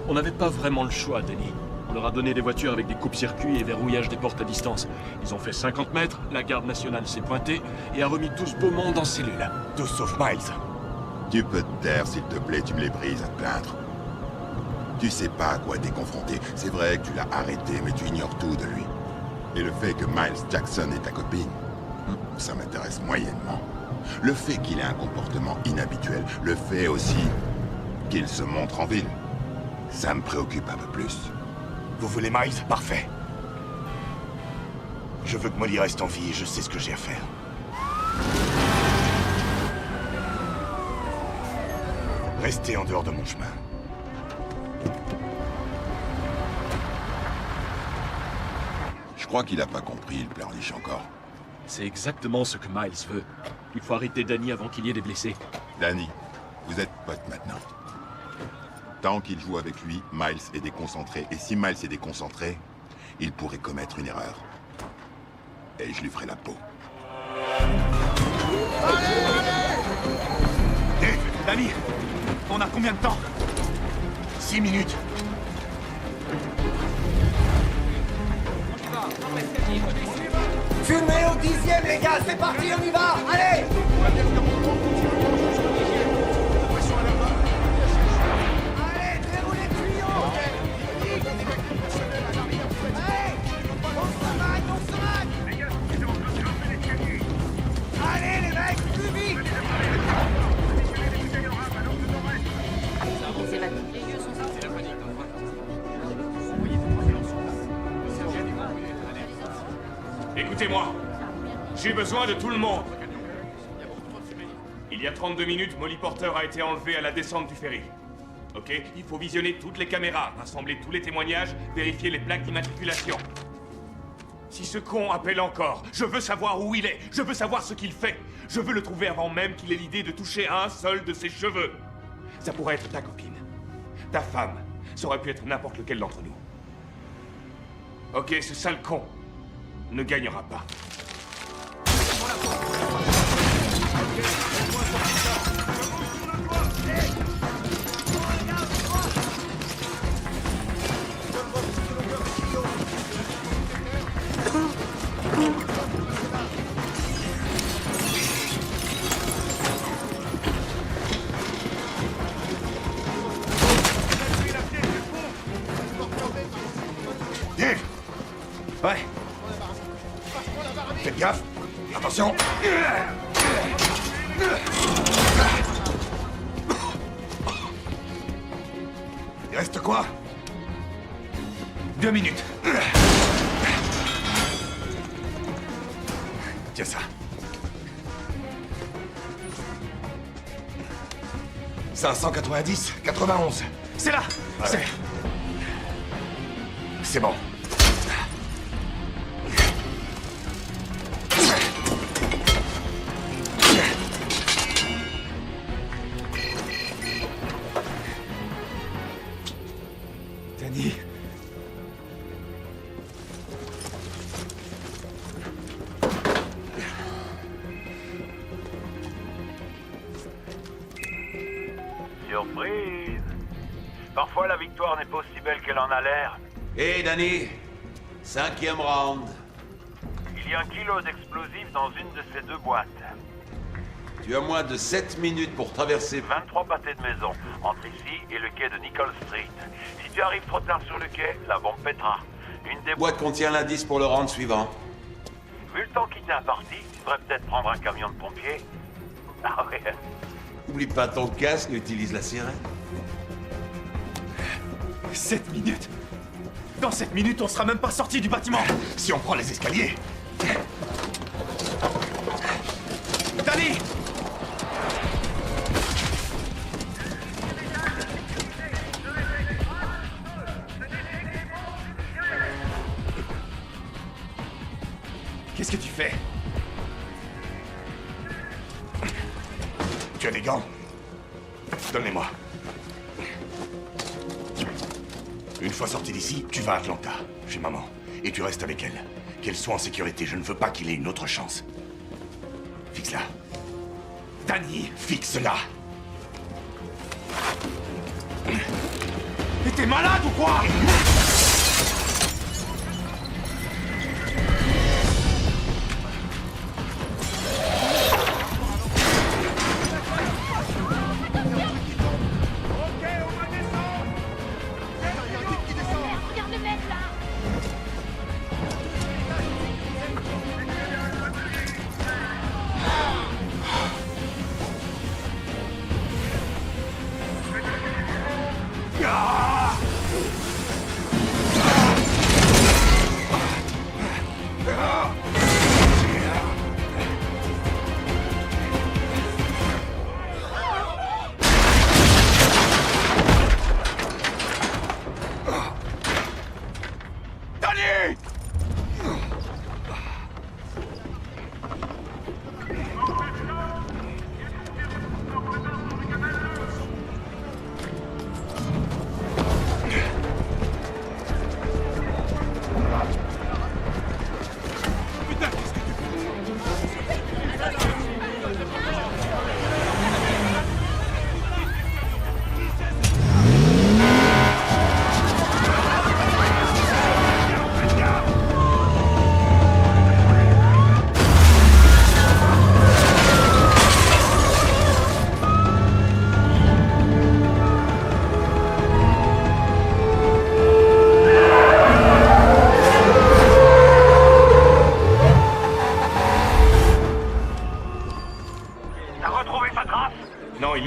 On n'avait pas vraiment le choix, Danny. On leur a donné des voitures avec des coupes-circuits et verrouillage des portes à distance. Ils ont fait 50 mètres, la garde nationale s'est pointée et a remis tout ce beau monde en cellule. Tous sauf Miles. Tu peux te taire, s'il te plaît, tu me les brises à te plaindre. Tu sais pas à quoi t'es confronté. C'est vrai que tu l'as arrêté, mais tu ignores tout de lui. Et le fait que Miles Jackson est ta copine, ça m'intéresse moyennement. Le fait qu'il ait un comportement inhabituel, le fait aussi qu'il se montre en ville, ça me préoccupe un peu plus. Vous voulez Miles? Parfait. Je veux que Molly reste en vie et je sais ce que j'ai à faire. Restez en dehors de mon chemin. Je crois qu'il a pas compris, il pleurniche encore. C'est exactement ce que Miles veut. Il faut arrêter Danny avant qu'il y ait des blessés. Danny, vous êtes potes maintenant. Tant qu'il joue avec lui, Miles est déconcentré. Et si Miles est déconcentré, il pourrait commettre une erreur. et je lui ferai la peau. Hé, Danny, on a combien de temps? 6 minutes. Fumez au 10e, les gars, c'est parti, on y va, allez! Allez, déroulez le tuyau! Allez! On se magne! Allez, les mecs, plus vite! Écoutez-moi, j'ai besoin de tout le monde. Il y a 32 minutes, Molly Porter a été enlevée à la descente du ferry. Ok? Il faut visionner toutes les caméras, rassembler tous les témoignages, vérifier les plaques d'immatriculation. Si ce con appelle encore, je veux savoir où il est, je veux savoir ce qu'il fait. Je veux le trouver avant même qu'il ait l'idée de toucher un seul de ses cheveux. Ça pourrait être ta copine, ta femme, ça aurait pu être n'importe lequel d'entre nous. Ok, ce sale con ne gagnera pas. Dave! Ouais. Faites gaffe. Attention. Il reste quoi? 2 minutes. Tiens ça. 590, 91. C'est là. Ouais. C'est bon. Danny. Surprise! Parfois, la victoire n'est pas aussi belle qu'elle en a l'air. Hé, Danny, 5e round. Il y a 1 kilo d'explosifs dans une de ces 2 boîtes. Tu as moins de 7 minutes pour traverser 23 pâtés de maison, entre ici et le quai de Nicole Street. Si tu arrives trop tard sur le quai, la bombe pètera. Une des boîte contient l'indice pour le round suivant. Vu le temps qui t'est imparti, tu devrais peut-être prendre un camion de pompiers. Ah ouais. Oublie pas ton casque, utilise la sirène. 7 minutes. Dans 7 minutes, on sera même pas sorti du bâtiment. Si on prend les escaliers. Danny! Qu'est-ce que tu fais? Tu as des gants? Donne-les-moi. Une fois sorti d'ici, tu vas à Atlanta, chez maman. Et tu restes avec elle. Qu'elle soit en sécurité, je ne veux pas qu'il ait une autre chance. Fixe-la. Danny, fixe-la. Mais t'es malade ou quoi?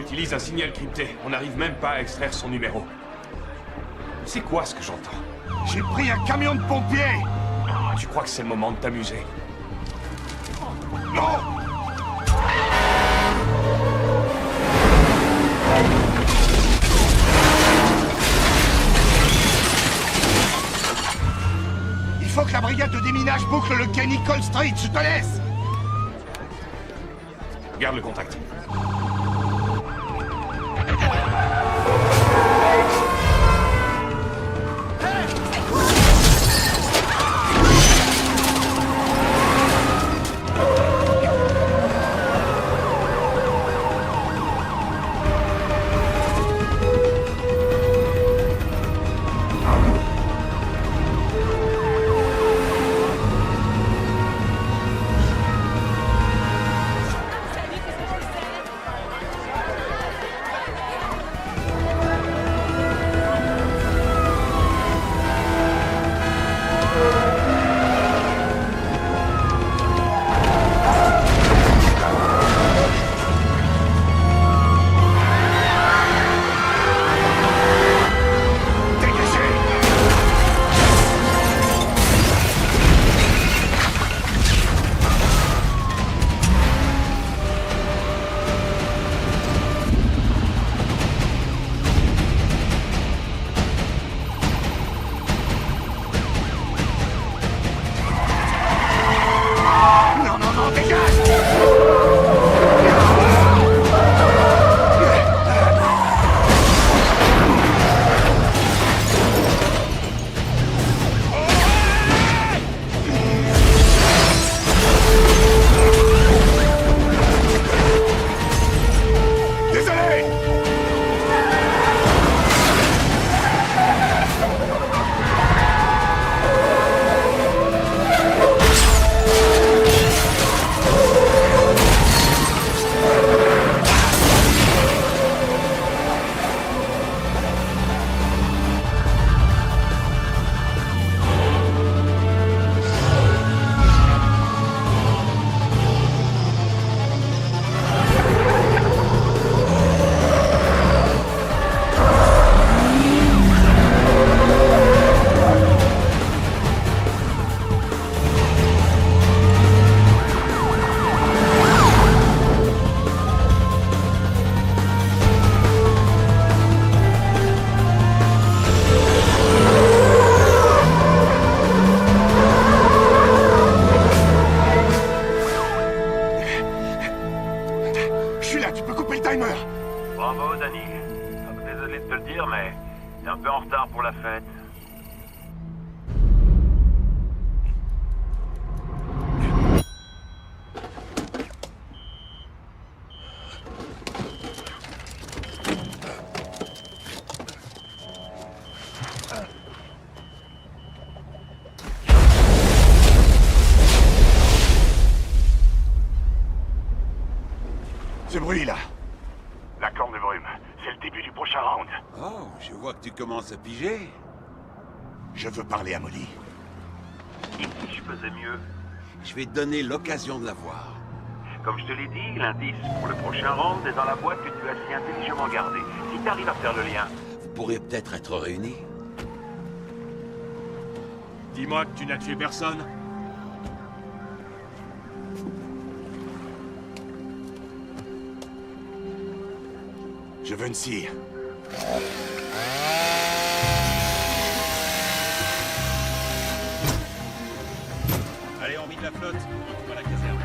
utilise un signal crypté. On n'arrive même pas à extraire son numéro. C'est quoi ce que j'entends? J'ai pris un camion de pompiers! Oh, tu crois que c'est le moment de t'amuser? Non! Il faut que la brigade de déminage boucle le quai Nicole Street, je te laisse! Garde le contact. Bravo, Danny. Désolé de te le dire, mais t'es un peu en retard pour la fête. Ce bruit-là. La corne de brume, c'est le début du prochain round. Oh, je vois que tu commences à piger. Je veux parler à Molly. Et si je faisais mieux? Je vais te donner l'occasion de la voir. Comme je te l'ai dit, l'indice pour le prochain round est dans la boîte que tu as si intelligemment gardée. Si t'arrives à faire le lien... Vous pourriez peut-être être réunis. Dis-moi que tu n'as tué personne. Je veux une cire. Allez, on vide la flotte. On va à la caserne.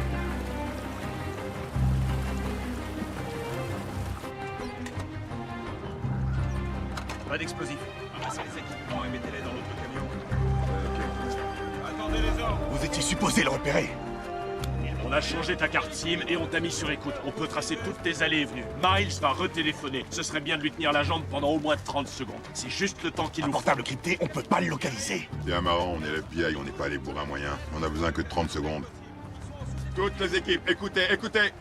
Pas d'explosifs. Ramassez les équipements et mettez-les dans notre camion. Ok. Attendez les ordres. Vous étiez supposé le repérer. On a changé ta carte SIM et on t'a mis sur écoute. On peut tracer toutes tes allées et venues. Miles va retéléphoner. Ce serait bien de lui tenir la jambe pendant au moins 30 secondes. C'est juste le temps qu'il nous faut. Un portable crypté, on peut pas le localiser. C'est marrant, on est l'FBI, on n'est pas allé pour un moyen. On a besoin que de 30 secondes. Toutes les équipes, écoutez, écoutez.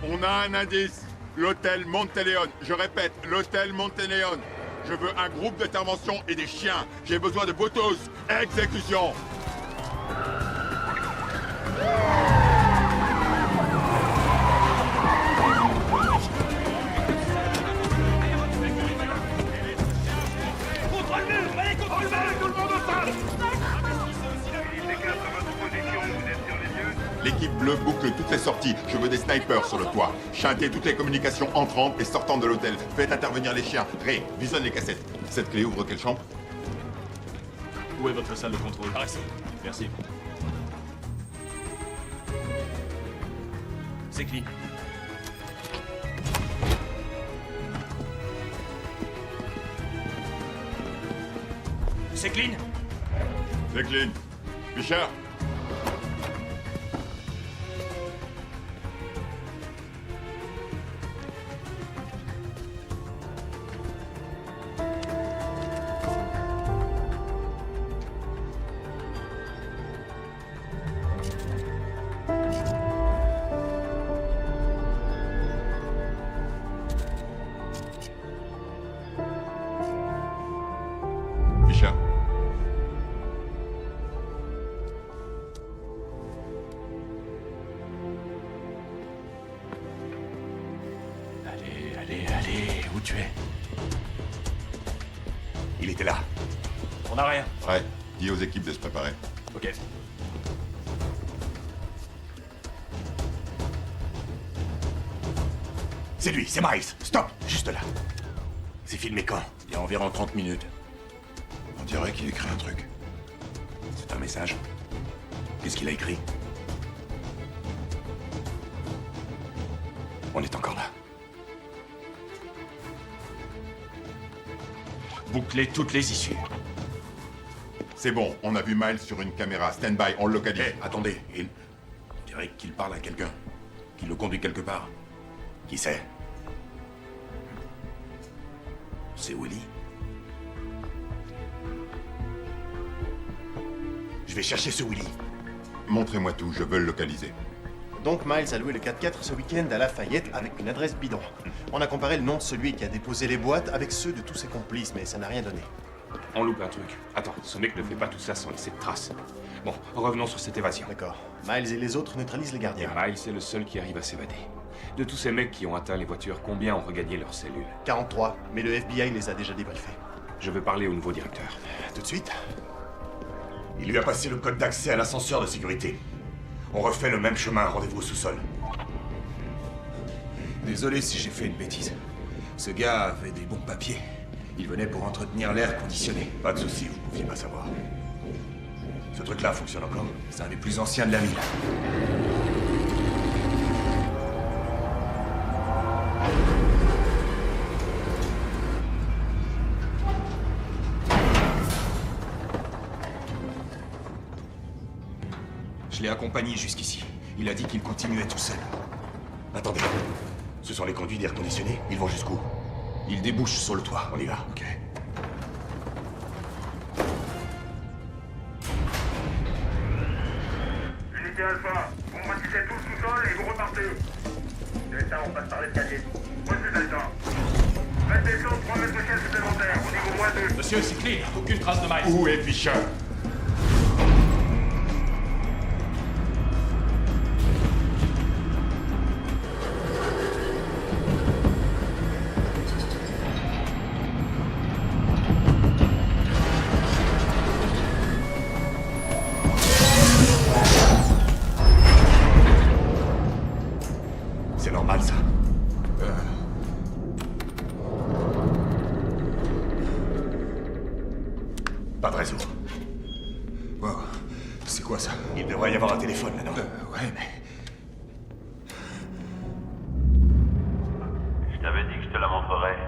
On a un indice. L'hôtel Monteleone. Je répète, l'hôtel Monteleone. Je veux un groupe d'intervention et des chiens. J'ai besoin de vous tous. Exécution. toutes les sorties. Je veux des snipers sur le toit. Chanter toutes les communications entrantes et sortantes de l'hôtel. Faites intervenir les chiens. Ray, visionne les cassettes. Cette clé ouvre quelle chambre? Où est votre salle de contrôle? Par ici. Merci. C'est clean. C'est clean. C'est clean. Fisher. Allez, où tu es? Il était là. On n'a rien. Ouais, dis aux équipes de se préparer. Ok. C'est lui, c'est Miles. Stop, juste là. C'est filmé quand? Il y a environ 30 minutes. On dirait qu'il écrit un truc. C'est un message. Qu'est-ce qu'il a écrit? On est encore là. Boucler toutes les issues. C'est bon, on a vu Miles sur une caméra. Stand by, on le localise. Hé, attendez, on dirait qu'il parle à quelqu'un. Qu'il le conduit quelque part. Qui c'est? C'est Willy. Je vais chercher ce Willy. Montrez-moi tout, je veux le localiser. Donc Miles a loué le 4x4 ce week-end à Lafayette avec une adresse bidon. On a comparé le nom de celui qui a déposé les boîtes avec ceux de tous ses complices, mais ça n'a rien donné. On loupe un truc. Attends, ce mec ne fait pas tout ça sans laisser de traces. Bon, revenons sur cette évasion. D'accord. Miles et les autres neutralisent les gardiens. Et Miles est le seul qui arrive à s'évader. De tous ces mecs qui ont atteint les voitures, combien ont regagné leurs cellules? 43, mais le FBI les a déjà débriefés. Je veux parler au nouveau directeur. Tout de suite. Il lui a passé le code d'accès à l'ascenseur de sécurité. On refait le même chemin, rendez-vous au sous-sol. Désolé si j'ai fait une bêtise. Ce gars avait des bons papiers. Il venait pour entretenir l'air conditionné. Pas de souci, vous pouviez pas savoir. Ce truc-là fonctionne encore? C'est un des plus anciens de la ville. Je l'ai accompagné jusqu'ici. Il a dit qu'il continuait tout seul. Attendez. Ce sont les conduits d'air conditionné? Ils vont jusqu'où? Ils débouchent sur le toit. On y va. Ok. Unité Alpha, vous bâtissez tout le sous-sol et vous repartez. Delta, on passe par l'escalier. Reçu Delta. Faites descendre 3 mètres de chaîne supplémentaires, au niveau moins 2. Monsieur, c'est clean. Aucune trace de Miles. Où est Fisher? C'est normal, ça. Pas de réseau. Wow. C'est quoi ça? Il devrait y avoir un téléphone, là, non? Ouais, mais... Je t'avais dit que je te la montrerais.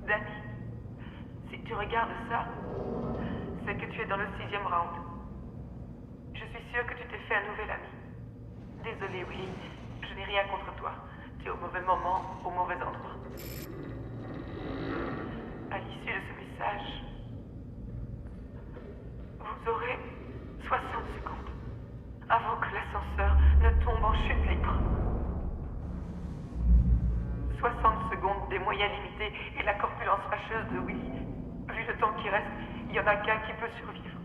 Danny, si tu regardes ça, c'est que tu es dans le 6e round. Je suis sûre que tu t'es fait un nouvel ami. Désolé, Willy, je n'ai rien contre toi. Tu es au mauvais moment, au mauvais endroit. À l'issue de ce message, vous aurez 60 secondes avant que l'ascenseur ne tombe en chute libre. 60 secondes, des moyens limités et la corpulence fâcheuse de Willy. Vu le temps qui reste, il n'y en a qu'un qui peut survivre.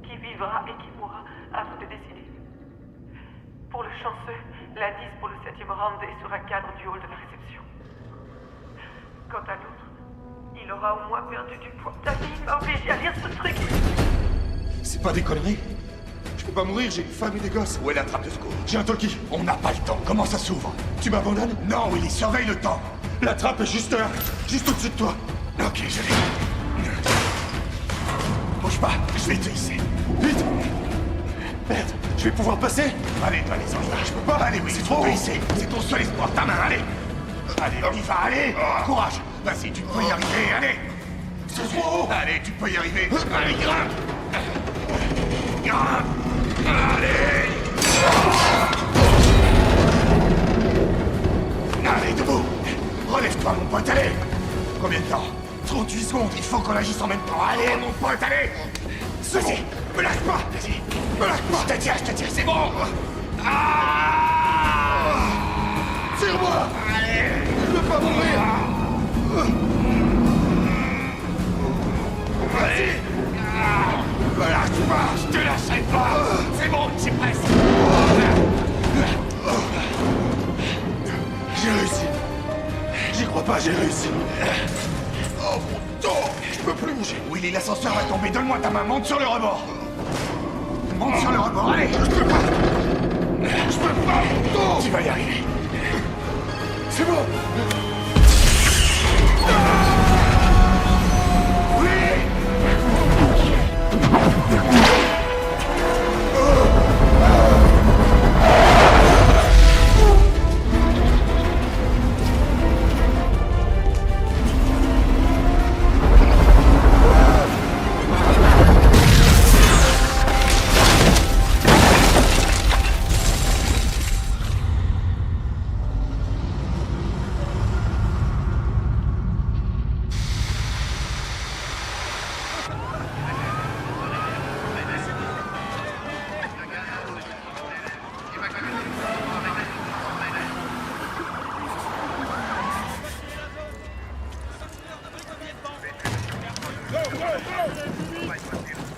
Qui vivra et qui mourra, à vous de décider. Pour le chanceux, l'indice pour le 7e round est sur un cadre du hall de la réception. Quant à l'autre, il aura au moins perdu du poids. David m'a obligé à lire ce truc. Pas des conneries. Je peux pas mourir, j'ai une femme et des gosses. Où est la trappe de secours? J'ai un talkie. On n'a pas le temps. Comment ça s'ouvre? Tu m'abandonnes? Non, Willy, surveille le temps. La trappe est juste là. Juste au-dessus de toi. Ok, je l'ai. Bouge pas, je vais te hisser. Vite! Merde, je vais pouvoir passer? Allez, toi, les enfants. Je peux pas. Allez, oui, c'est trop hisser. C'est ton seul espoir. Ta main, allez. Allez, on y va, allez. Courage. Vas-y, tu peux y arriver, allez. C'est trop haut. Allez, tu peux y arriver. Allez, grimpe. Grimpe. Allez. Allez, debout. Relève-toi, mon pote, allez. Combien de temps? 38 secondes, il faut qu'on agisse en même temps. Allez, mon pote, allez. Vas-y, me lâche pas. Vas-y, me lâche pas. Je te tire, c'est bon. Tire-moi. Allez. Je veux pas mourir. Vas-y. Me lâche pas, je te lâcherai pas. C'est bon, c'est presque. J'ai réussi. J'y crois pas, j'ai réussi. Oh mon dos, je peux plus bouger. Willy, l'ascenseur va tomber. Donne-moi ta main, monte sur le rebord. Monte sur le rebord, allez. Je peux pas. Je peux pas, mon dos. Tu vas y arriver. C'est bon.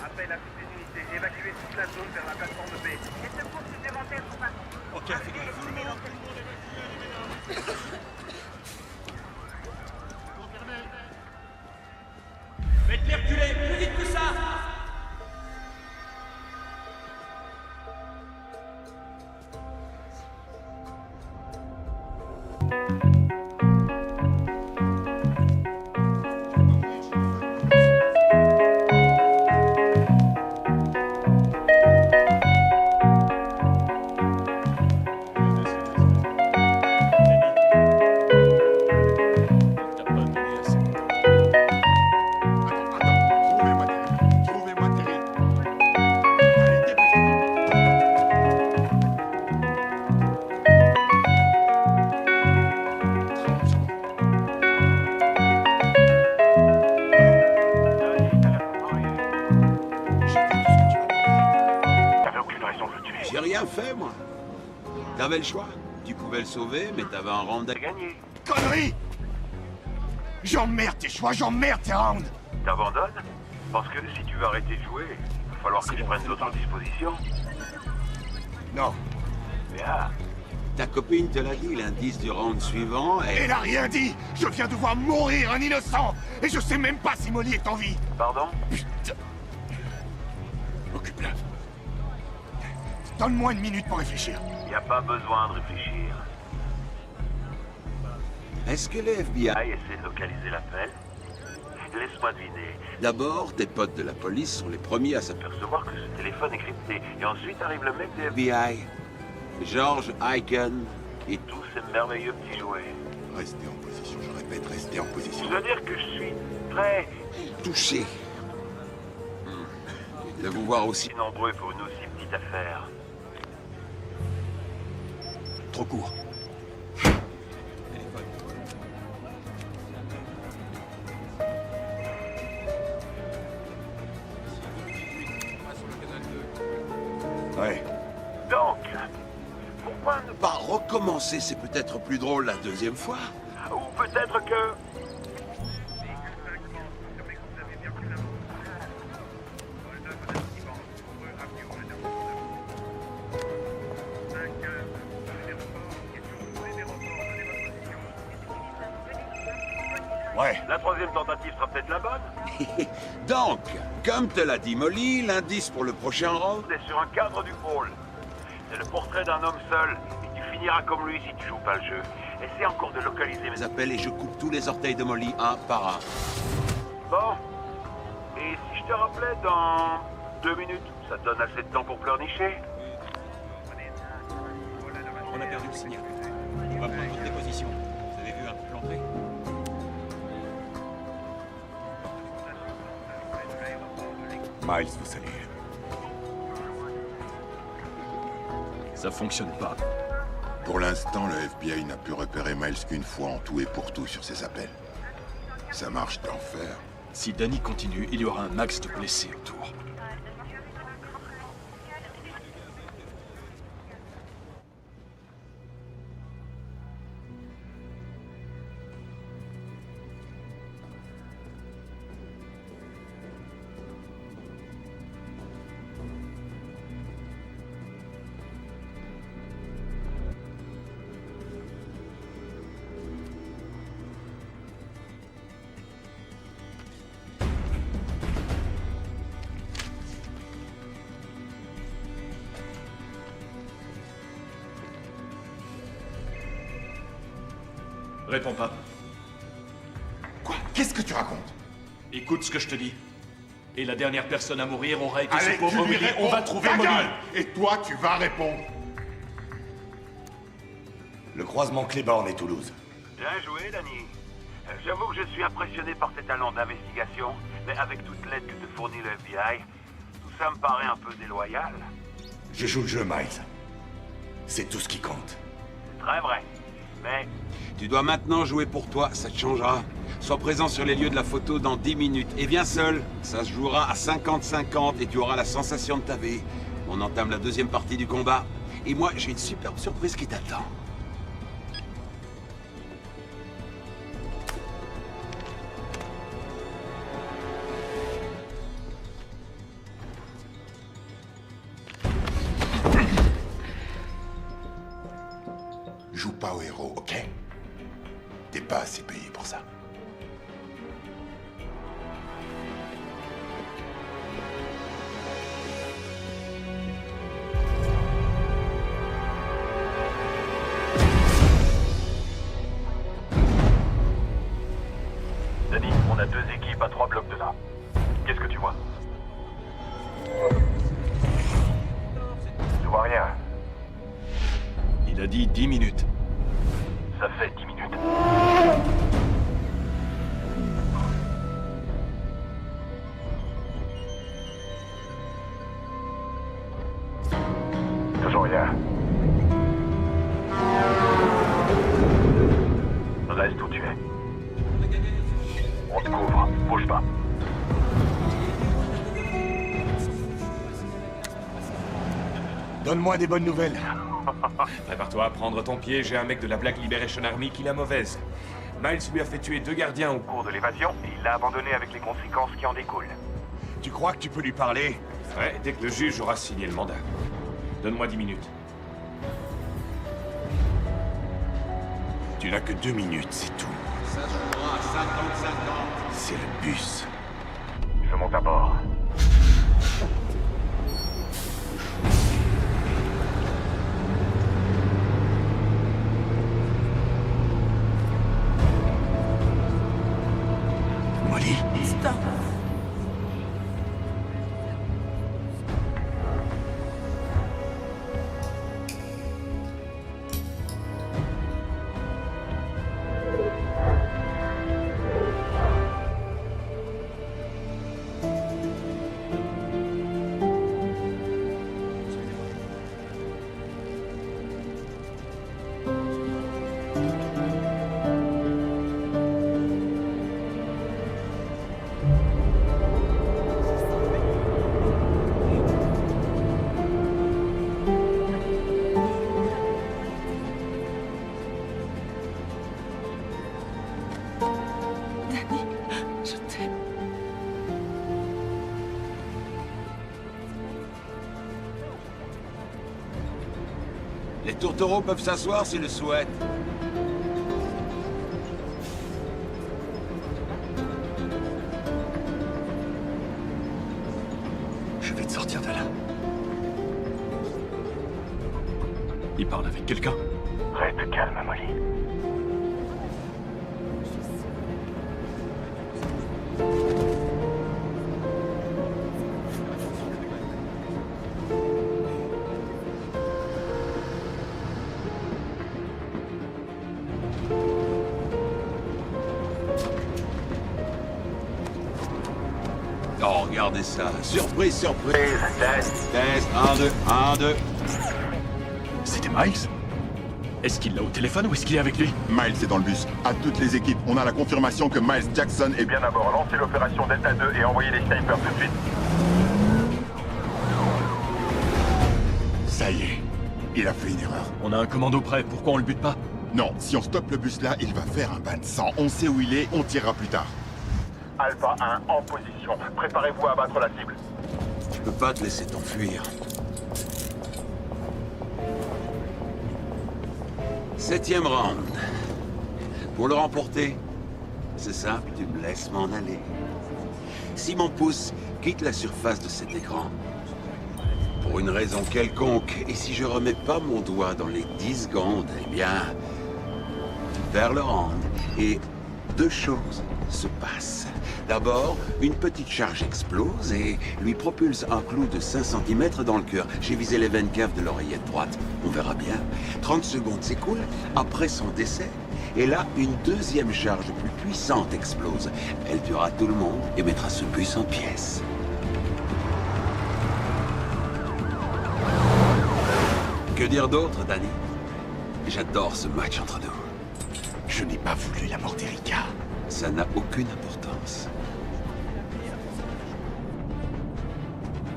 Appel à toutes les unités. Évacuez toute la zone vers la plateforme B. Les secours supplémentaires sont partis. Ok, Faites-les reculer, plus vite que ça! J'ai rien fait, moi. T'avais le choix. Tu pouvais le sauver, mais t'avais un round à gagner. Connerie! J'emmerde tes choix, j'emmerde tes rounds! T'abandonnes? Parce que si tu veux arrêter de jouer, il va falloir que je prenne d'autres dispositions. Non. Bien. Ta copine te l'a dit, l'indice du round suivant est... Elle a rien dit! Je viens de voir mourir un innocent! Et je sais même pas si Molly est en vie! Pardon? Putain! Occupe-la. Donne-moi une minute pour réfléchir. Y a pas besoin de réfléchir. Est-ce que le FBI essaie de localiser l'appel? Laisse-moi deviner. D'abord, tes potes de la police sont les premiers à Percevoir que ce téléphone est crypté. Et ensuite arrive le mec des FBI, George Aiken et tous ces merveilleux petits jouets. Restez en position, je répète, restez en position. Je veux dire que je suis prêt. touché. De vous voir aussi Si nombreux pour une aussi petite affaire. trop court. Ouais. Donc, pourquoi ne pas recommencer? C'est peut-être plus drôle la deuxième fois. Ou peut-être que... Ouais. La troisième tentative sera peut-être la bonne. Donc, comme te l'a dit Molly, l'indice pour le prochain round... C'est sur un cadre du pôle. C'est le portrait d'un homme seul, et tu finiras comme lui si tu joues pas le jeu. Essaie encore de localiser mes appels et je coupe tous les orteils de Molly un par un. Bon. Et si je te rappelais dans 2 minutes, ça te donne assez de temps pour pleurnicher? On a perdu le signal. On va prendre votre déposition. Vous avez vu un peu l'entrée? Miles vous salue. Ça fonctionne pas. Pour l'instant, le FBI n'a pu repérer Miles qu'une fois en tout et pour tout sur ses appels. Ça marche d'enfer. Si Danny continue, il y aura un max de blessés autour. Réponds pas. Quoi? Qu'est-ce que tu racontes? Écoute ce que je te dis. Et la dernière personne à mourir aura été Allez, ce pauvre tu lui Molly. réponds. On va trouver Ta Molly. gueule. Et toi, tu vas répondre. Le croisement Cléborne et Toulouse. Bien joué, Danny. J'avoue que je suis impressionné par tes talents d'investigation, mais avec toute l'aide que te fournit le FBI, tout ça me paraît un peu déloyal. Je joue le jeu, Miles. C'est tout ce qui compte. C'est très vrai. Mais Tu dois maintenant jouer pour toi, ça te changera. Sois présent sur les lieux de la photo dans 10 minutes. Et viens seul. Ça se jouera à 50-50 et tu auras la sensation de ta vie. On entame la deuxième partie du combat. Et moi, j'ai une superbe surprise qui t'attend. Joue pas au héros, ok? T'es pas assez payé pour ça. Danny, on a 2 équipes à 3 blocs de là. Qu'est-ce que tu vois? Je vois rien. Il a dit 10 minutes. Ça fait 10 minutes. Toujours rien. Reste où tu es. On te couvre. Bouge pas. Donne-moi des bonnes nouvelles. Prépare-toi à prendre ton pied, j'ai un mec de la Black Liberation Army qui l'a mauvaise. Miles lui a fait tuer 2 gardiens au cours de l'évasion et il l'a abandonné avec les conséquences qui en découlent. Tu crois que tu peux lui parler? Ouais, dès que le juge aura signé le mandat. Donne-moi 10 minutes. Tu n'as que 2 minutes, c'est tout. Ça se jouera à 50-50. C'est le bus. Je monte à bord. Molly. Stop. Danny, je t'aime. Les tourtereaux peuvent s'asseoir s'ils le souhaitent. Il parle avec quelqu'un. Reste calme, Molly. Oh, regardez ça. Surprise, surprise. Test, 1, 2, 1, 2. C'était Miles? Est-ce qu'il l'a au téléphone ou est-ce qu'il est avec lui? Miles est dans le bus. À toutes les équipes, on a la confirmation que Miles Jackson est Bien d'abord, lancez l'opération Delta 2 et envoyez les snipers tout de suite. Ça y est. Il a fait une erreur. On a un commando prêt, pourquoi on le bute pas? Non, si on stoppe le bus là, il va faire un bain de sang. On sait où il est, on tirera plus tard. Alpha 1 en position. Préparez-vous à abattre la cible. Je peux pas te laisser t'enfuir. 7e round. Pour le remporter, c'est simple, tu me laisses m'en aller. Si mon pouce quitte la surface de cet écran, pour une raison quelconque, et si je remets pas mon doigt dans les 10 secondes, eh bien, tu perds le round. Et 2 choses se passent. D'abord, une petite charge explose et lui propulse un clou de 5 cm dans le cœur. J'ai visé les veines caves de l'oreillette droite. On verra bien. 30 secondes s'écoulent après son décès. Et là, une deuxième charge plus puissante explose. Elle tuera tout le monde et mettra ce bus en pièces. Que dire d'autre, Danny? J'adore ce match entre nous. Je n'ai pas voulu la mort d'Erika. Ça n'a aucune importance.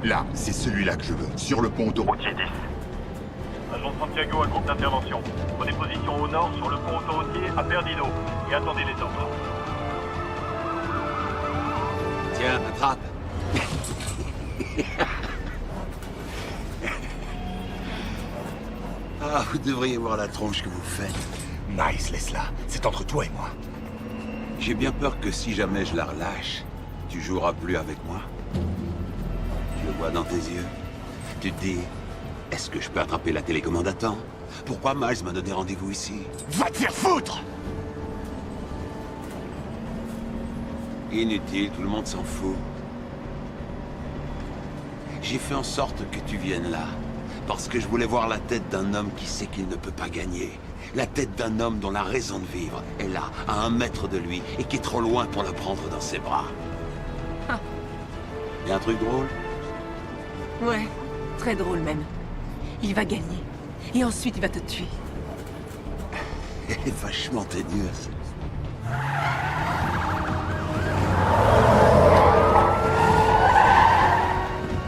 Là, c'est celui-là que je veux. Sur le pont autoroutier. Routier 10. Agent de Santiago, un groupe d'intervention. Prenez position au nord sur le pont autoroutier à Perdido et attendez les ordres. Tiens, attrape. Ah, vous devriez voir la tronche que vous faites. Nice, laisse-la. C'est entre toi et moi. J'ai bien peur que si jamais je la relâche, tu joueras plus avec moi. Je le vois dans tes yeux. Tu te dis, est-ce que je peux attraper la télécommande à temps? Pourquoi Miles m'a donné rendez-vous ici? Va te faire foutre! Inutile, tout le monde s'en fout. J'ai fait en sorte que tu viennes là, parce que je voulais voir la tête d'un homme qui sait qu'il ne peut pas gagner. La tête d'un homme dont la raison de vivre est là, à 1 mètre de lui, et qui est trop loin pour la prendre dans ses bras. Ah. Y a un truc drôle? Ouais, très drôle même. Il va gagner. Et ensuite, il va te tuer. Elle est vachement ténieuse.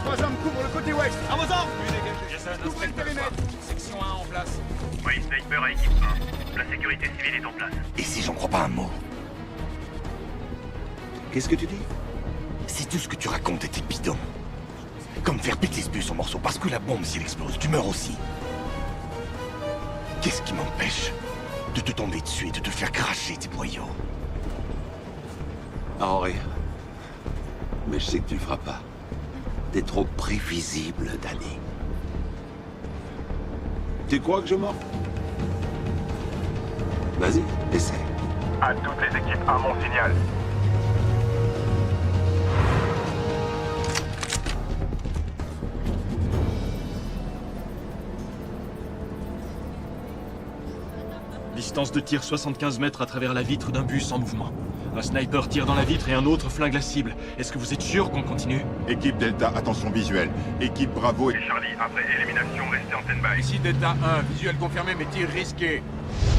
Trois hommes couvrent le côté ouest. À vos ordres. Jason, inspecteur, section 1 en place. Oui, sniper à équipe 1. La sécurité civile est en place. Et si j'en crois pas un mot? Qu'est-ce que tu dis? Si tout ce que tu racontes était bidon, comme faire péter ce bus en morceaux parce que la bombe, si elle explose, tu meurs aussi. Qu'est-ce qui m'empêche de te tomber dessus et de te faire cracher tes boyaux? Oh, rien. Mais je sais que tu le feras pas. T'es trop prévisible, Danny. Tu crois que je mens? Vas-y, essaie. À toutes les équipes, à mon signal. Distance de tir 75 mètres à travers la vitre d'un bus en mouvement. Un sniper tire dans la vitre et un autre flingue la cible. Est-ce que vous êtes sûr qu'on continue? Équipe Delta, attention visuelle. Équipe Bravo et... Charlie, après élimination, restez en stand-by. Ici Delta 1, visuel confirmé mais tir risqué.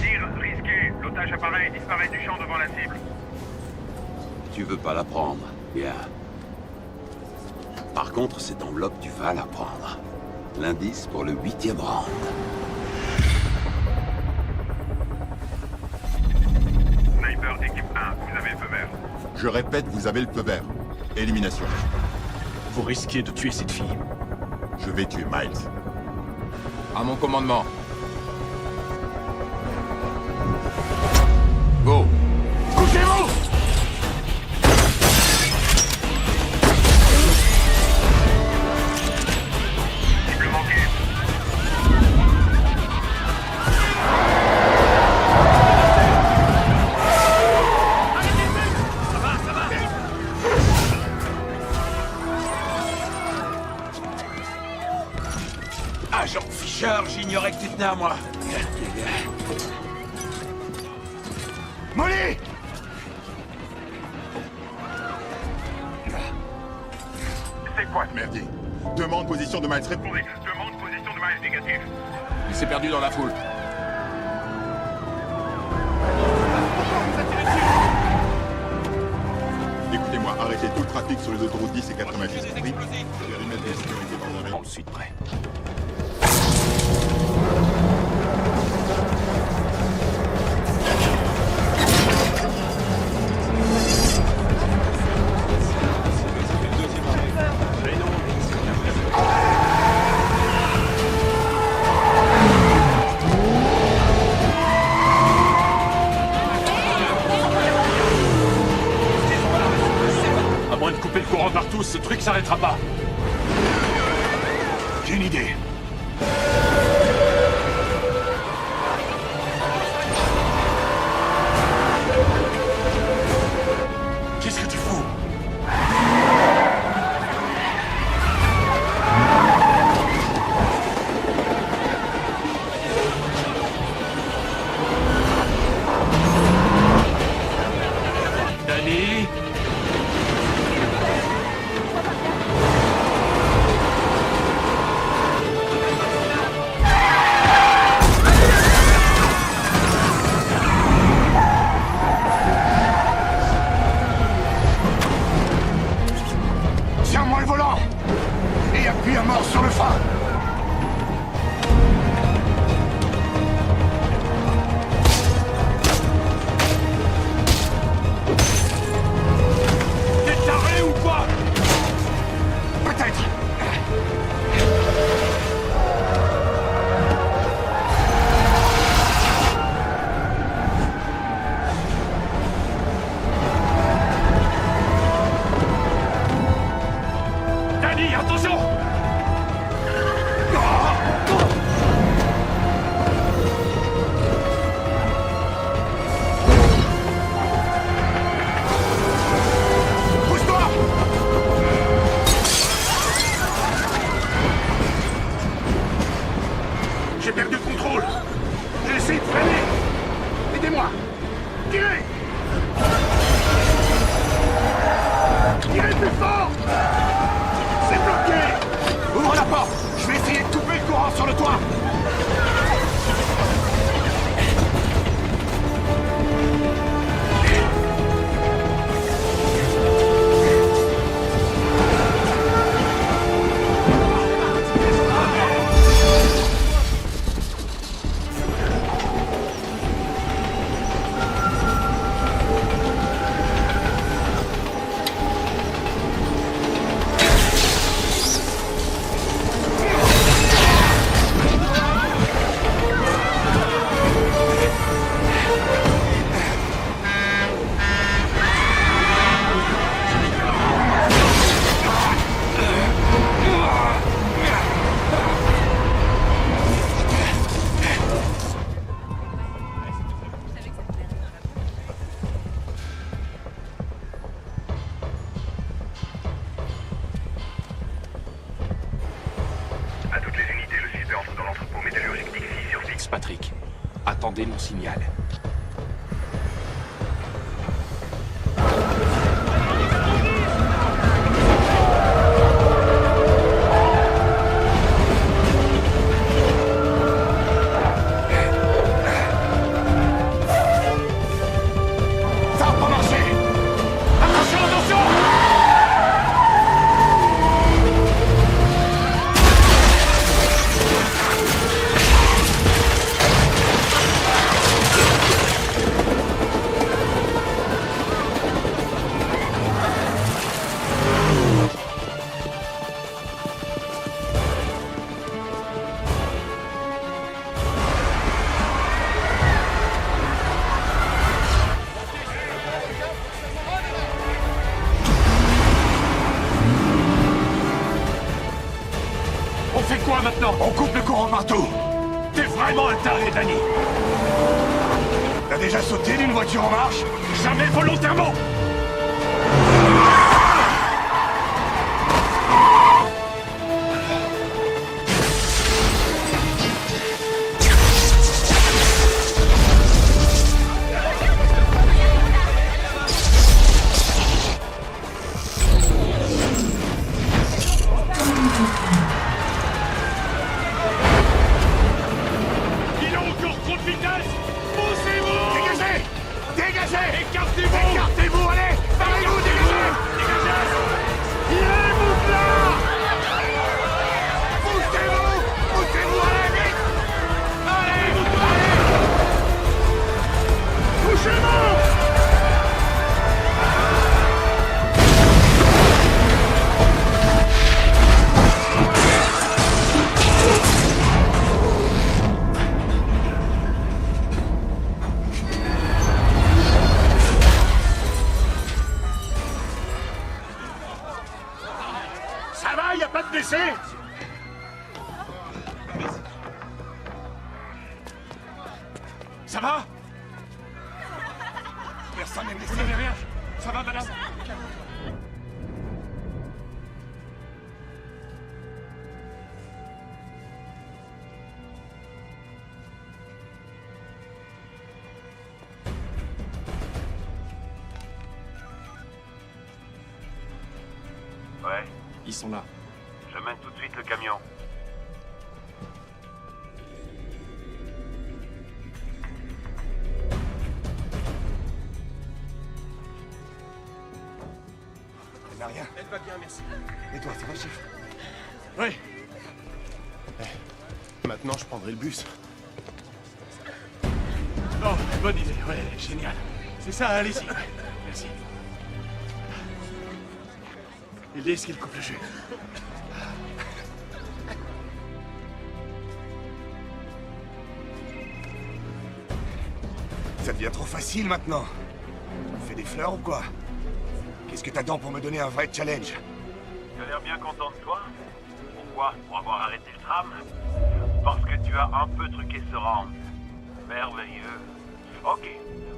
Tir risqué. L'otage apparaît et disparaît du champ devant la cible. Tu veux pas la prendre? Bien. Par contre, cette enveloppe, tu vas la prendre. L'indice pour le 8e round. Sniper, équipe 1, vous avez le feu vert. Je répète, vous avez le feu vert. Élimination. Vous risquez de tuer cette fille. Je vais tuer Miles. À mon commandement. Go. Couchez-vous! Agent Fisher, j'ignorais que tu tenais à moi. Molly! C'est quoi? Merdier. Demande position de Miles. Répondez. Demande position de Miles négatif. Il s'est perdu dans la foule. Écoutez-moi, arrêtez tout le trafic sur les autoroutes 10 et 90. Oui. Je vais aller mettre des sécurités dans l'arrêt. On le suit de près. À moins de couper le courant partout, ce truc s'arrêtera pas. J'ai une idée. Qu'est-ce que tu fous? Danny? Tiens-moi le volant! Et appuie à mort sur le frein! T'es taré ou quoi? Peut-être! Danny, attention! Pousse-toi! J'ai perdu le contrôle! J'ai essayé de freiner! Aidez-moi! Tirez! Tirez plus fort! C'est bloqué! Ouvre la porte! Je vais essayer de couper le courant sur le toit! À toutes les unités, le suspect entre dans l'entrepôt métallurgique Dixie sur Fix. Patrick, attendez mon signal. Ça va pas marcher! Attention, attention! On fait quoi maintenant? On coupe le courant partout! T'es vraiment un taré, Danny! T'as déjà sauté d'une voiture en marche? Jamais volontairement! Il a encore trop de vitesse! Poussez-vous! Dégagez! Dégagez! Écartez-vous! Écartez-vous, allez! Parlez-vous, dégagez! Il est là! Poussez-vous! Poussez-vous, allez, vite! Allez! Touchez-moi! Ça va, y a pas de blessés? Ça va? Personne n'est blessé. Vous n'avez rien? Ça va, madame? Ouais, Ils sont là. je mène tout de suite le camion. Elle n'a rien. Elle va bien, merci. Et toi, ça va, chef? Oui. Maintenant, je prendrai le bus. Oh, bonne idée. Ouais, génial. C'est ça, allez-y. Ouais, merci. Il est ce qu'il coupe le jeu. Ça devient trop facile maintenant. On fait des fleurs ou quoi? Qu'est-ce que t'attends pour me donner un vrai challenge? Tu as l'air bien content de toi. Pourquoi? Pour avoir arrêté le tram? Parce que tu as un peu truqué ce round. Merveilleux. Ok,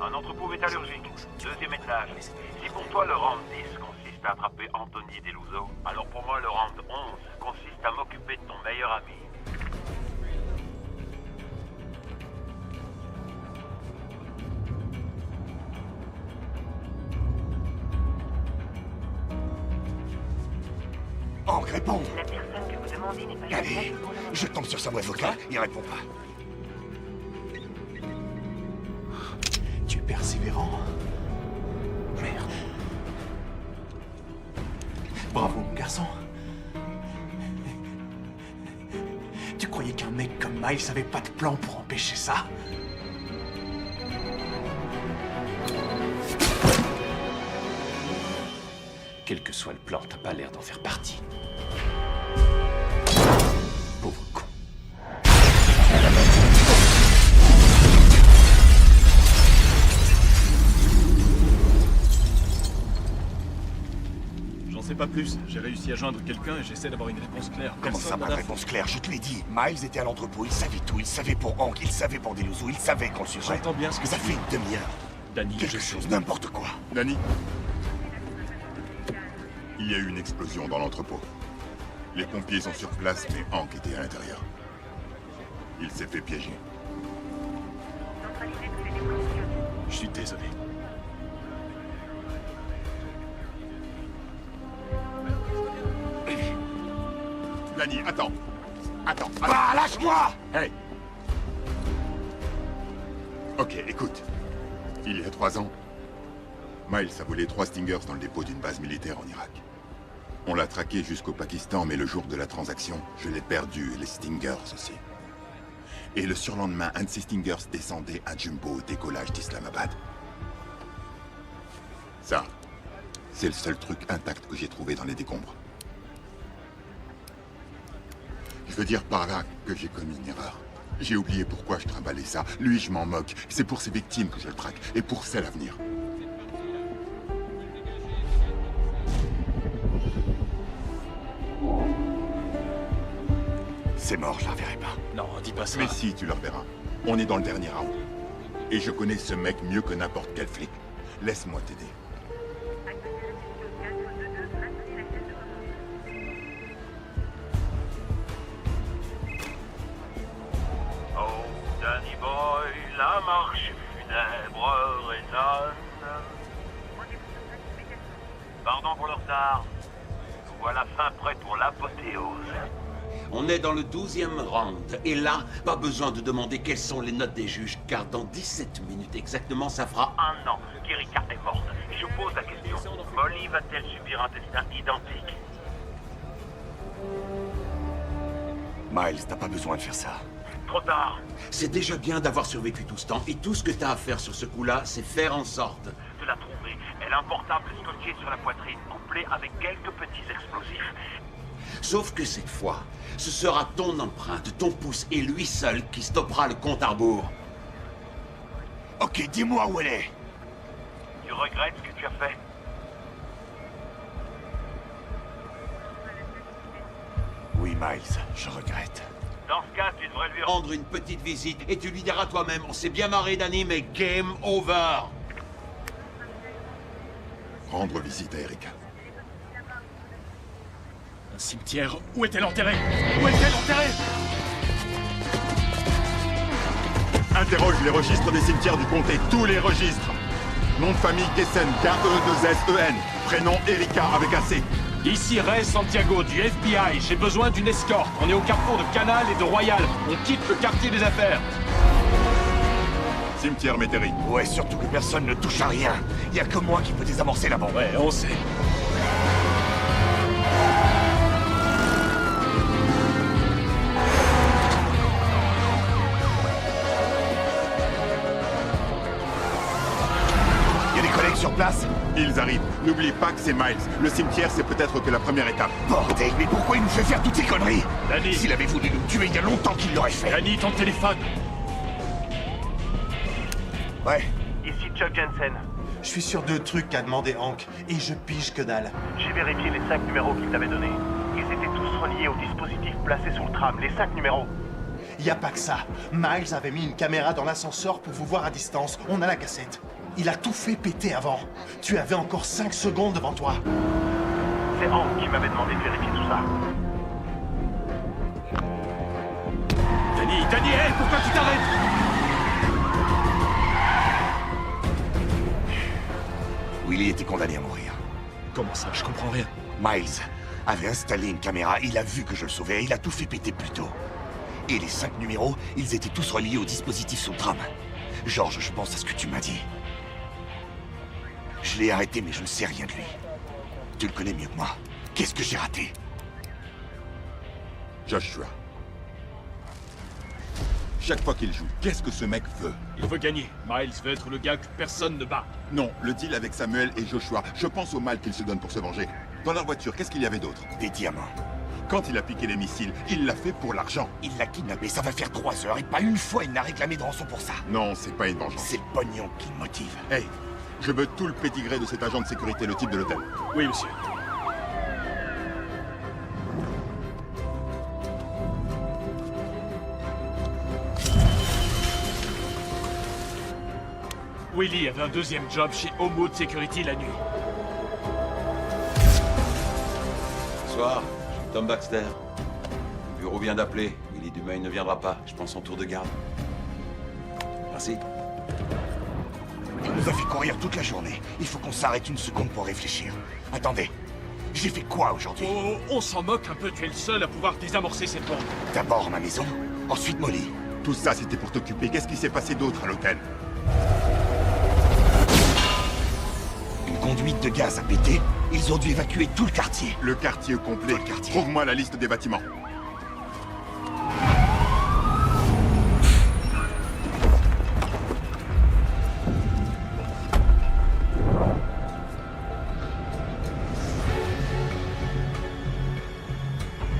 un entrepôt métallurgique, 2e étage. Si pour toi le round 10 consiste à attraper Anthony Deluso, alors pour moi le round 11 consiste à m'occuper de ton meilleur ami. Hank, réponds! La personne que vous demandez n'est pas Allez, joignable pour le moment. je tombe sur sa boîte vocale, il répond pas. Tu es persévérant. Merde. Bravo, mon garçon. Tu croyais qu'un mec comme Miles avait pas de plan pour empêcher ça? Quel que soit le plan, t'as pas l'air d'en faire partie. Pauvre con. J'en sais pas plus. J'ai réussi à joindre quelqu'un et j'essaie d'avoir une réponse claire. Comment ça, Personne pas n'a de réponse claire? Je te l'ai dit. Miles était à l'entrepôt, il savait tout. Il savait pour Hank, il savait pour Deluso, il savait qu'on le suivrait. J'entends bien ce que ça tu fait dis. une demi-heure. Danny, Quelque chose, n'importe quoi. Danny? Il y a eu une explosion dans l'entrepôt. Les pompiers sont sur place, mais Hank était à l'intérieur. Il s'est fait piéger. Je suis désolé. Danny, attends. Attends. Ah, lâche-moi! Hey! Ok, écoute. Il y a 3 ans, Miles a volé 3 Stingers dans le dépôt d'une base militaire en Irak. On l'a traqué jusqu'au Pakistan, mais le jour de la transaction, je l'ai perdu, et les Stingers aussi. Et le surlendemain, un de ces Stingers descendait à Jumbo au décollage d'Islamabad. Ça, c'est le seul truc intact que j'ai trouvé dans les décombres. Je veux dire par là que j'ai commis une erreur. J'ai oublié pourquoi je trimballais ça. Lui, je m'en moque. C'est pour ses victimes que je le traque, et pour celles à venir. C'est mort, je la reverrai pas. Non, dis pas ça. Mais si, tu le reverras. On est dans le dernier round. Et je connais ce mec mieux que n'importe quel flic. Laisse-moi t'aider. Oh, Danny Boy, la marche funèbre résonne. Pardon pour le retard. Nous voilà fin prêt pour l'apothéose. On est dans le 12e round. Et là, pas besoin de demander quelles sont les notes des juges, car dans 17 minutes exactement, ça fera 1 an qu'Erika est morte. Et je pose la question, Molly va-t-elle subir un destin identique? Miles, t'as pas besoin de faire ça. Trop tard. C'est déjà bien d'avoir survécu tout ce temps, et tout ce que t'as à faire sur ce coup-là, c'est faire en sorte De la trouver. Elle a un portable scotché sur la poitrine, couplé avec quelques petits explosifs. Sauf que cette fois, ce sera ton empreinte, ton pouce et lui seul qui stoppera le compte à rebours. Ok, dis-moi où elle est. Tu regrettes ce que tu as fait? Oui, Miles, je regrette. Dans ce cas, tu devrais lui Rendre une petite visite et tu lui diras toi-même, on s'est bien marré Danny, mais game over. Rendre visite à Erika. Un cimetière. Où est-elle enterrée? Où est-elle enterrée? Interroge les registres des cimetières du comté, tous les registres. Nom de famille Kessen, K-E-2-S-E-N. Prénom Erika avec un C. Ici Ray Santiago du FBI. J'ai besoin d'une escorte. On est au carrefour de Canal et de Royal. On quitte le quartier des affaires. Cimetière Métairie. Ouais, surtout que personne ne touche à rien. Y a que moi qui peux désamorcer la bombe. Ouais, on sait. Y a des collègues sur place? Ils arrivent. N'oublie pas que c'est Miles. Le cimetière, c'est peut-être que la première étape. Bordel, mais pourquoi il nous fait faire toutes ces conneries? Danny. S'il avait voulu nous tuer il y a longtemps qu'il l'aurait fait. Danny, ton téléphone. Ouais. Ici Chuck Jensen. Je suis sur 2 trucs qu'a demandé Hank, et je pige que dalle. J'ai vérifié les 5 numéros qu'il t'avait donnés. Ils étaient tous reliés au dispositif placé sous le tram, les 5 numéros. Y a pas que ça. Miles avait mis une caméra dans l'ascenseur pour vous voir à distance. On a la cassette. Il a tout fait péter avant. Tu avais encore 5 secondes devant toi. C'est Hank qui m'avait demandé de vérifier tout ça. Danny, hey, pourquoi tu t'arrêtes? Willy était condamné à mourir. Comment ça? Je comprends rien. Miles avait installé une caméra, il a vu que je le sauvais, il a tout fait péter plus tôt. Et les 5 numéros, ils étaient tous reliés au dispositif sous le tram. George, je pense à ce que tu m'as dit. Je l'ai arrêté, mais je ne sais rien de lui. Tu le connais mieux que moi. Qu'est-ce que j'ai raté? Joshua. Chaque fois qu'il joue, qu'est-ce que ce mec veut? Il veut gagner. Miles veut être le gars que personne ne bat. Non, le deal avec Samuel et Joshua, je pense au mal qu'il se donne pour se venger. Dans leur voiture, qu'est-ce qu'il y avait d'autre? Des diamants. Quand il a piqué les missiles, il l'a fait pour l'argent. Il l'a kidnappé, ça va faire 3 heures, et pas une fois il n'a réclamé de rançon pour ça. Non, c'est pas une vengeance. C'est le pognon qui le motive. Hey, je veux tout le pédigré de cet agent de sécurité, le type de l'hôtel. Oui, monsieur. Willy avait un 2e job chez Homewood Security la nuit. Bonsoir, je suis Tom Baxter. Le bureau vient d'appeler. Willy Dumail ne viendra pas. Je prends son tour de garde. Merci. Il nous a fait courir toute la journée. Il faut qu'on s'arrête une seconde pour réfléchir. Attendez, j'ai fait quoi aujourd'hui? Oh, on s'en moque un peu, tu es le seul à pouvoir désamorcer cette bombe. D'abord ma maison, ensuite Molly. Tout ça, c'était pour t'occuper. Qu'est-ce qui s'est passé d'autre à l'hôtel? Une conduite de gaz a pété. Ils ont dû évacuer tout le quartier. Le quartier complet. Trouve-moi la liste des bâtiments.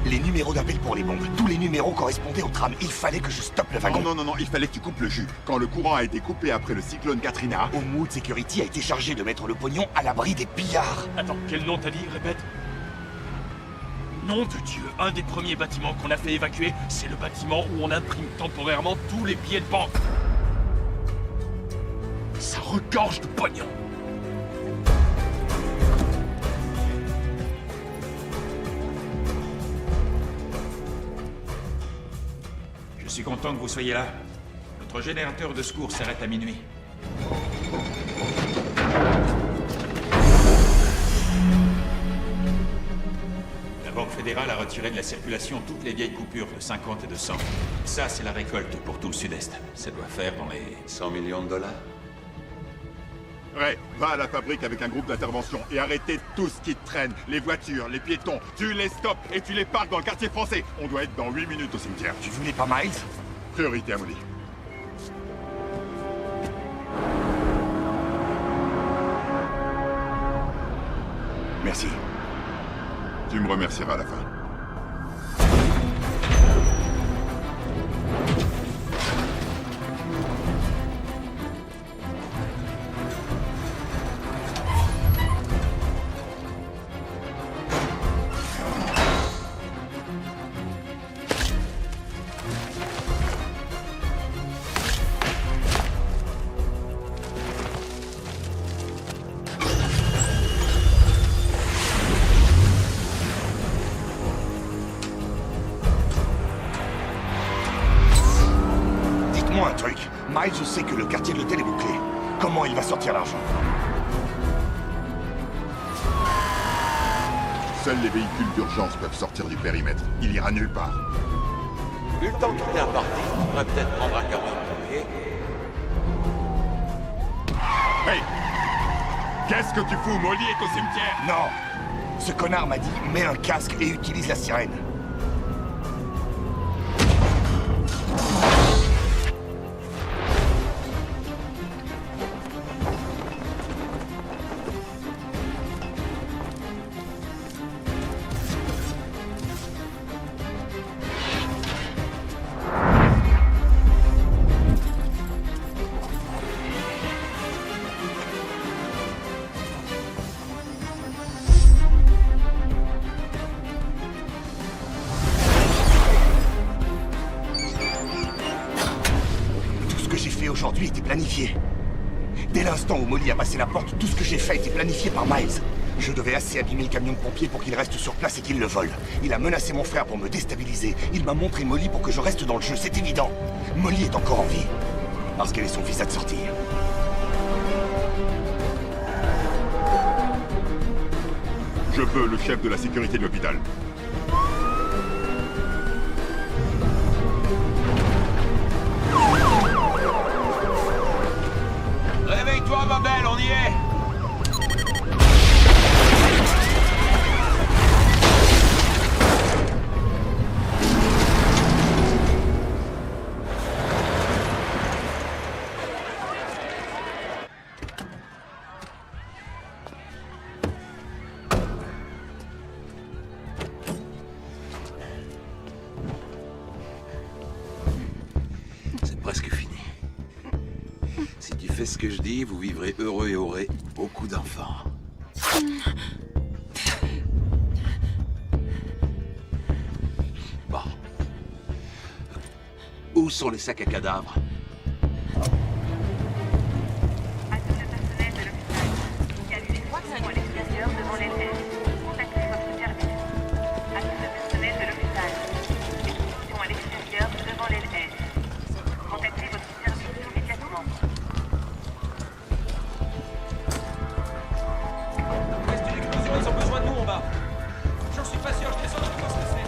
Les numéros d'appel pour les bombes. Tous les numéros correspondaient au tram. Il fallait que je stoppe le wagon. Non, il fallait que tu coupes le jus. Quand le courant a été coupé après le cyclone Katrina... Homewood Security a été chargé de mettre le pognon à l'abri des pillards. Attends, quel nom t'as dit? Répète. Nom de Dieu, un des premiers bâtiments qu'on a fait évacuer, c'est le bâtiment où on imprime temporairement tous les billets de banque. Ça regorge de pognon. Je suis content que vous soyez là. Notre générateur de secours s'arrête à minuit. La banque fédéral a retiré de la circulation toutes les vieilles coupures de 50 et de 100. Ça, c'est la récolte pour tout le sud-est. Ça doit faire dans les... 100 millions de dollars. Ray, va à la fabrique avec un groupe d'intervention et arrêtez tout ce qui traîne. Les voitures, les piétons, tu les stops et tu les parques dans le quartier français. On doit être dans 8 minutes au cimetière. Tu voulais pas Miles? Priorité à Molly. Merci. Tu me remercieras à la fin. Dites-moi un truc. Miles sait que le quartier de l'hôtel est bouclé. Comment il va sortir l'argent? Seuls les véhicules d'urgence peuvent sortir du périmètre. Il ira nulle part. Vu le temps qu'il est imparti, on pourrait peut-être prendre un camion de pompier. Hey! Qu'est-ce que tu fous? Molly est au cimetière! Non! Ce connard m'a dit, mets un casque et utilise la sirène. Aujourd'hui était planifié. Dès l'instant où Molly a passé la porte, tout ce que j'ai fait était planifié par Miles. Je devais assez abîmer le camion de pompiers pour qu'il reste sur place et qu'il le vole. Il a menacé mon frère pour me déstabiliser. Il m'a montré Molly pour que je reste dans le jeu, c'est évident. Molly est encore en vie. Parce qu'elle est son fils à te sortir. Je veux le chef de la sécurité de l'hôpital. Réveille-toi, ma belle, on y est! C'est presque fini. Si tu fais ce que je dis, vous vivrez heureux et aurez beaucoup d'enfants. Bon. Où sont les sacs à cadavres? Il y a des extractions à l'extérieur devant les têtes. Contactez votre service. À tout le personnel de l'hôpital. Extraction à l'extérieur devant les têtes. Contactez votre service immédiatement. Est-ce que l'explosion, ils ont besoin de nous en bas? J'en suis pas sûr, je descends de voir ce que c'est.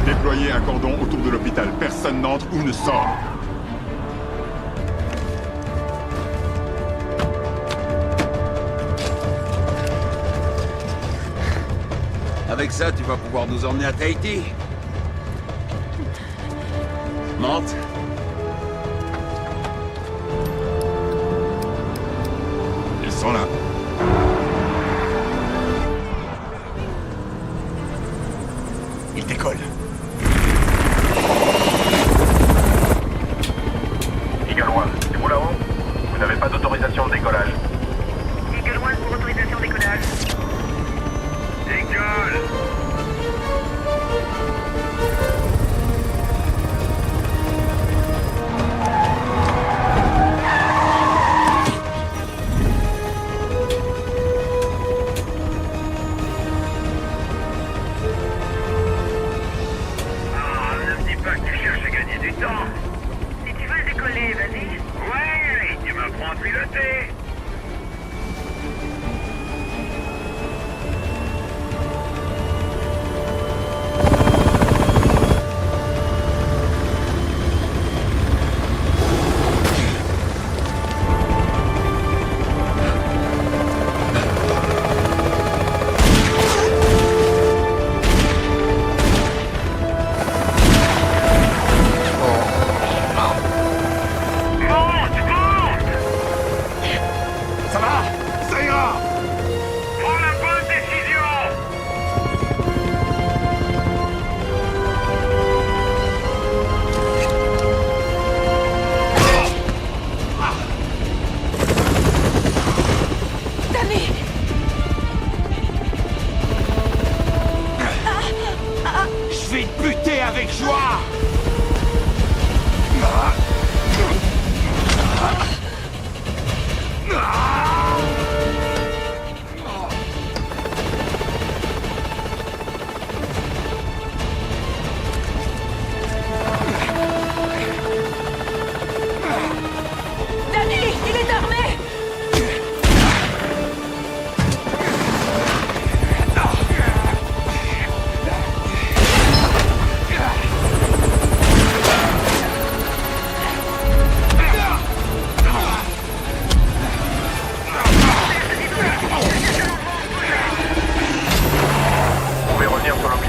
Déployez un cordon autour de l'hôpital. Personne n'entre ou ne sort. Avec ça, tu vas pouvoir nous emmener à Tahiti. Monte. Ils sont là. Il décolle. Eagle One, c'est vous là-haut? Vous n'avez pas d'autorisation de décollage. Eagle One pour autorisation de décollage.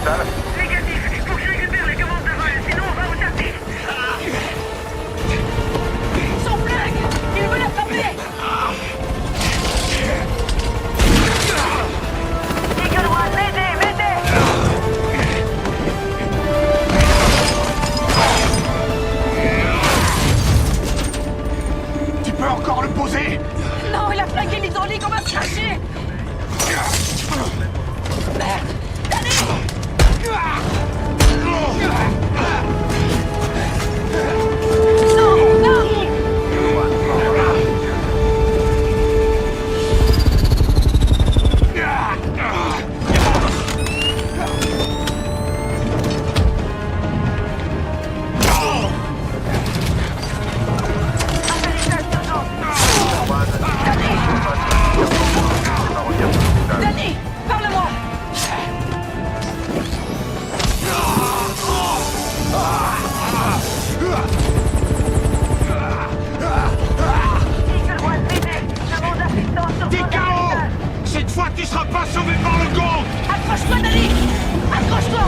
l'hôpital? Négatif. Il faut que je récupère les commandes de vol, sinon on va au tartif. Son flingue! Il veut l'attraper! Eagle One, m'aider, m'aider! Tu peux encore le poser? Non, il a flingué l'hydraulique, on va se cracher! Merde! Non, non! Danny, parle-moi! Eagle One, m'aider! Demande assistance sur T'es zone KO! d'hôpital. Cette fois, tu seras pas sauvé par le gong! Accroche-toi, Danny! Accroche-toi!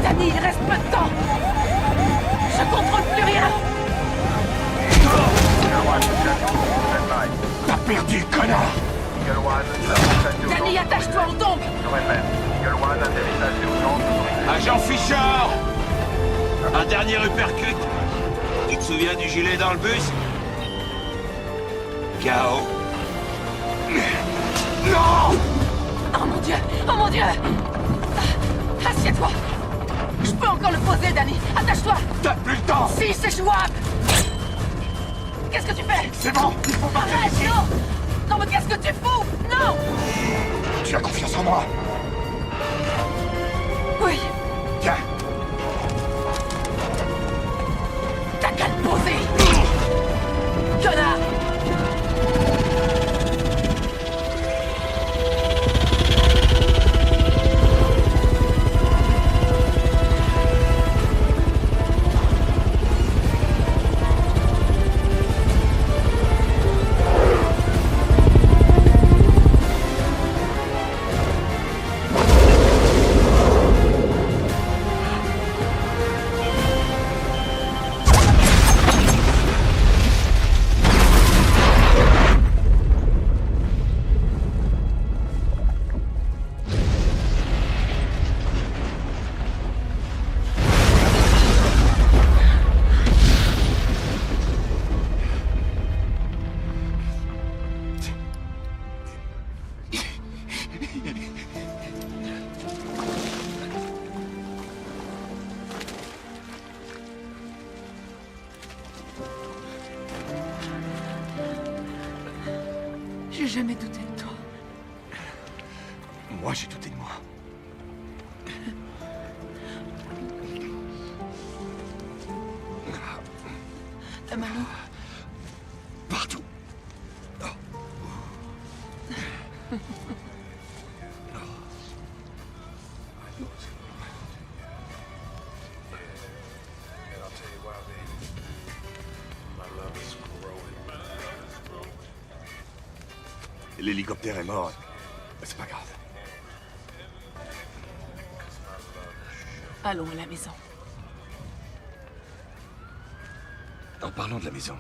Danny, il reste peu de temps! Je contrôle plus rien! T'as perdu, connard! Eagle One, Danny, attache-toi, on tombe! je répète. Eagle One, atterrissage d'urgence autorisé. Agent Fisher! Un dernier uppercut. Tu te souviens du gilet dans le bus? KO. Non! Oh mon Dieu! Oh mon Dieu! Assieds-toi! Je peux encore le poser, Danny! Attache-toi! T'as plus le temps! Si, c'est jouable! Qu'est-ce que tu fais? C'est bon, il faut partir Arrête, d'ici! non! Non, mais qu'est-ce que tu fous? Non! Tu as confiance en moi? Oui, Tiens! t'as qu'à le poser! Connard! J'ai jamais douté de toi. Moi, j'ai douté de moi. T'as mal où? Partout. L'hélicoptère est mort. C'est pas grave. Allons à la maison. En parlant de la maison,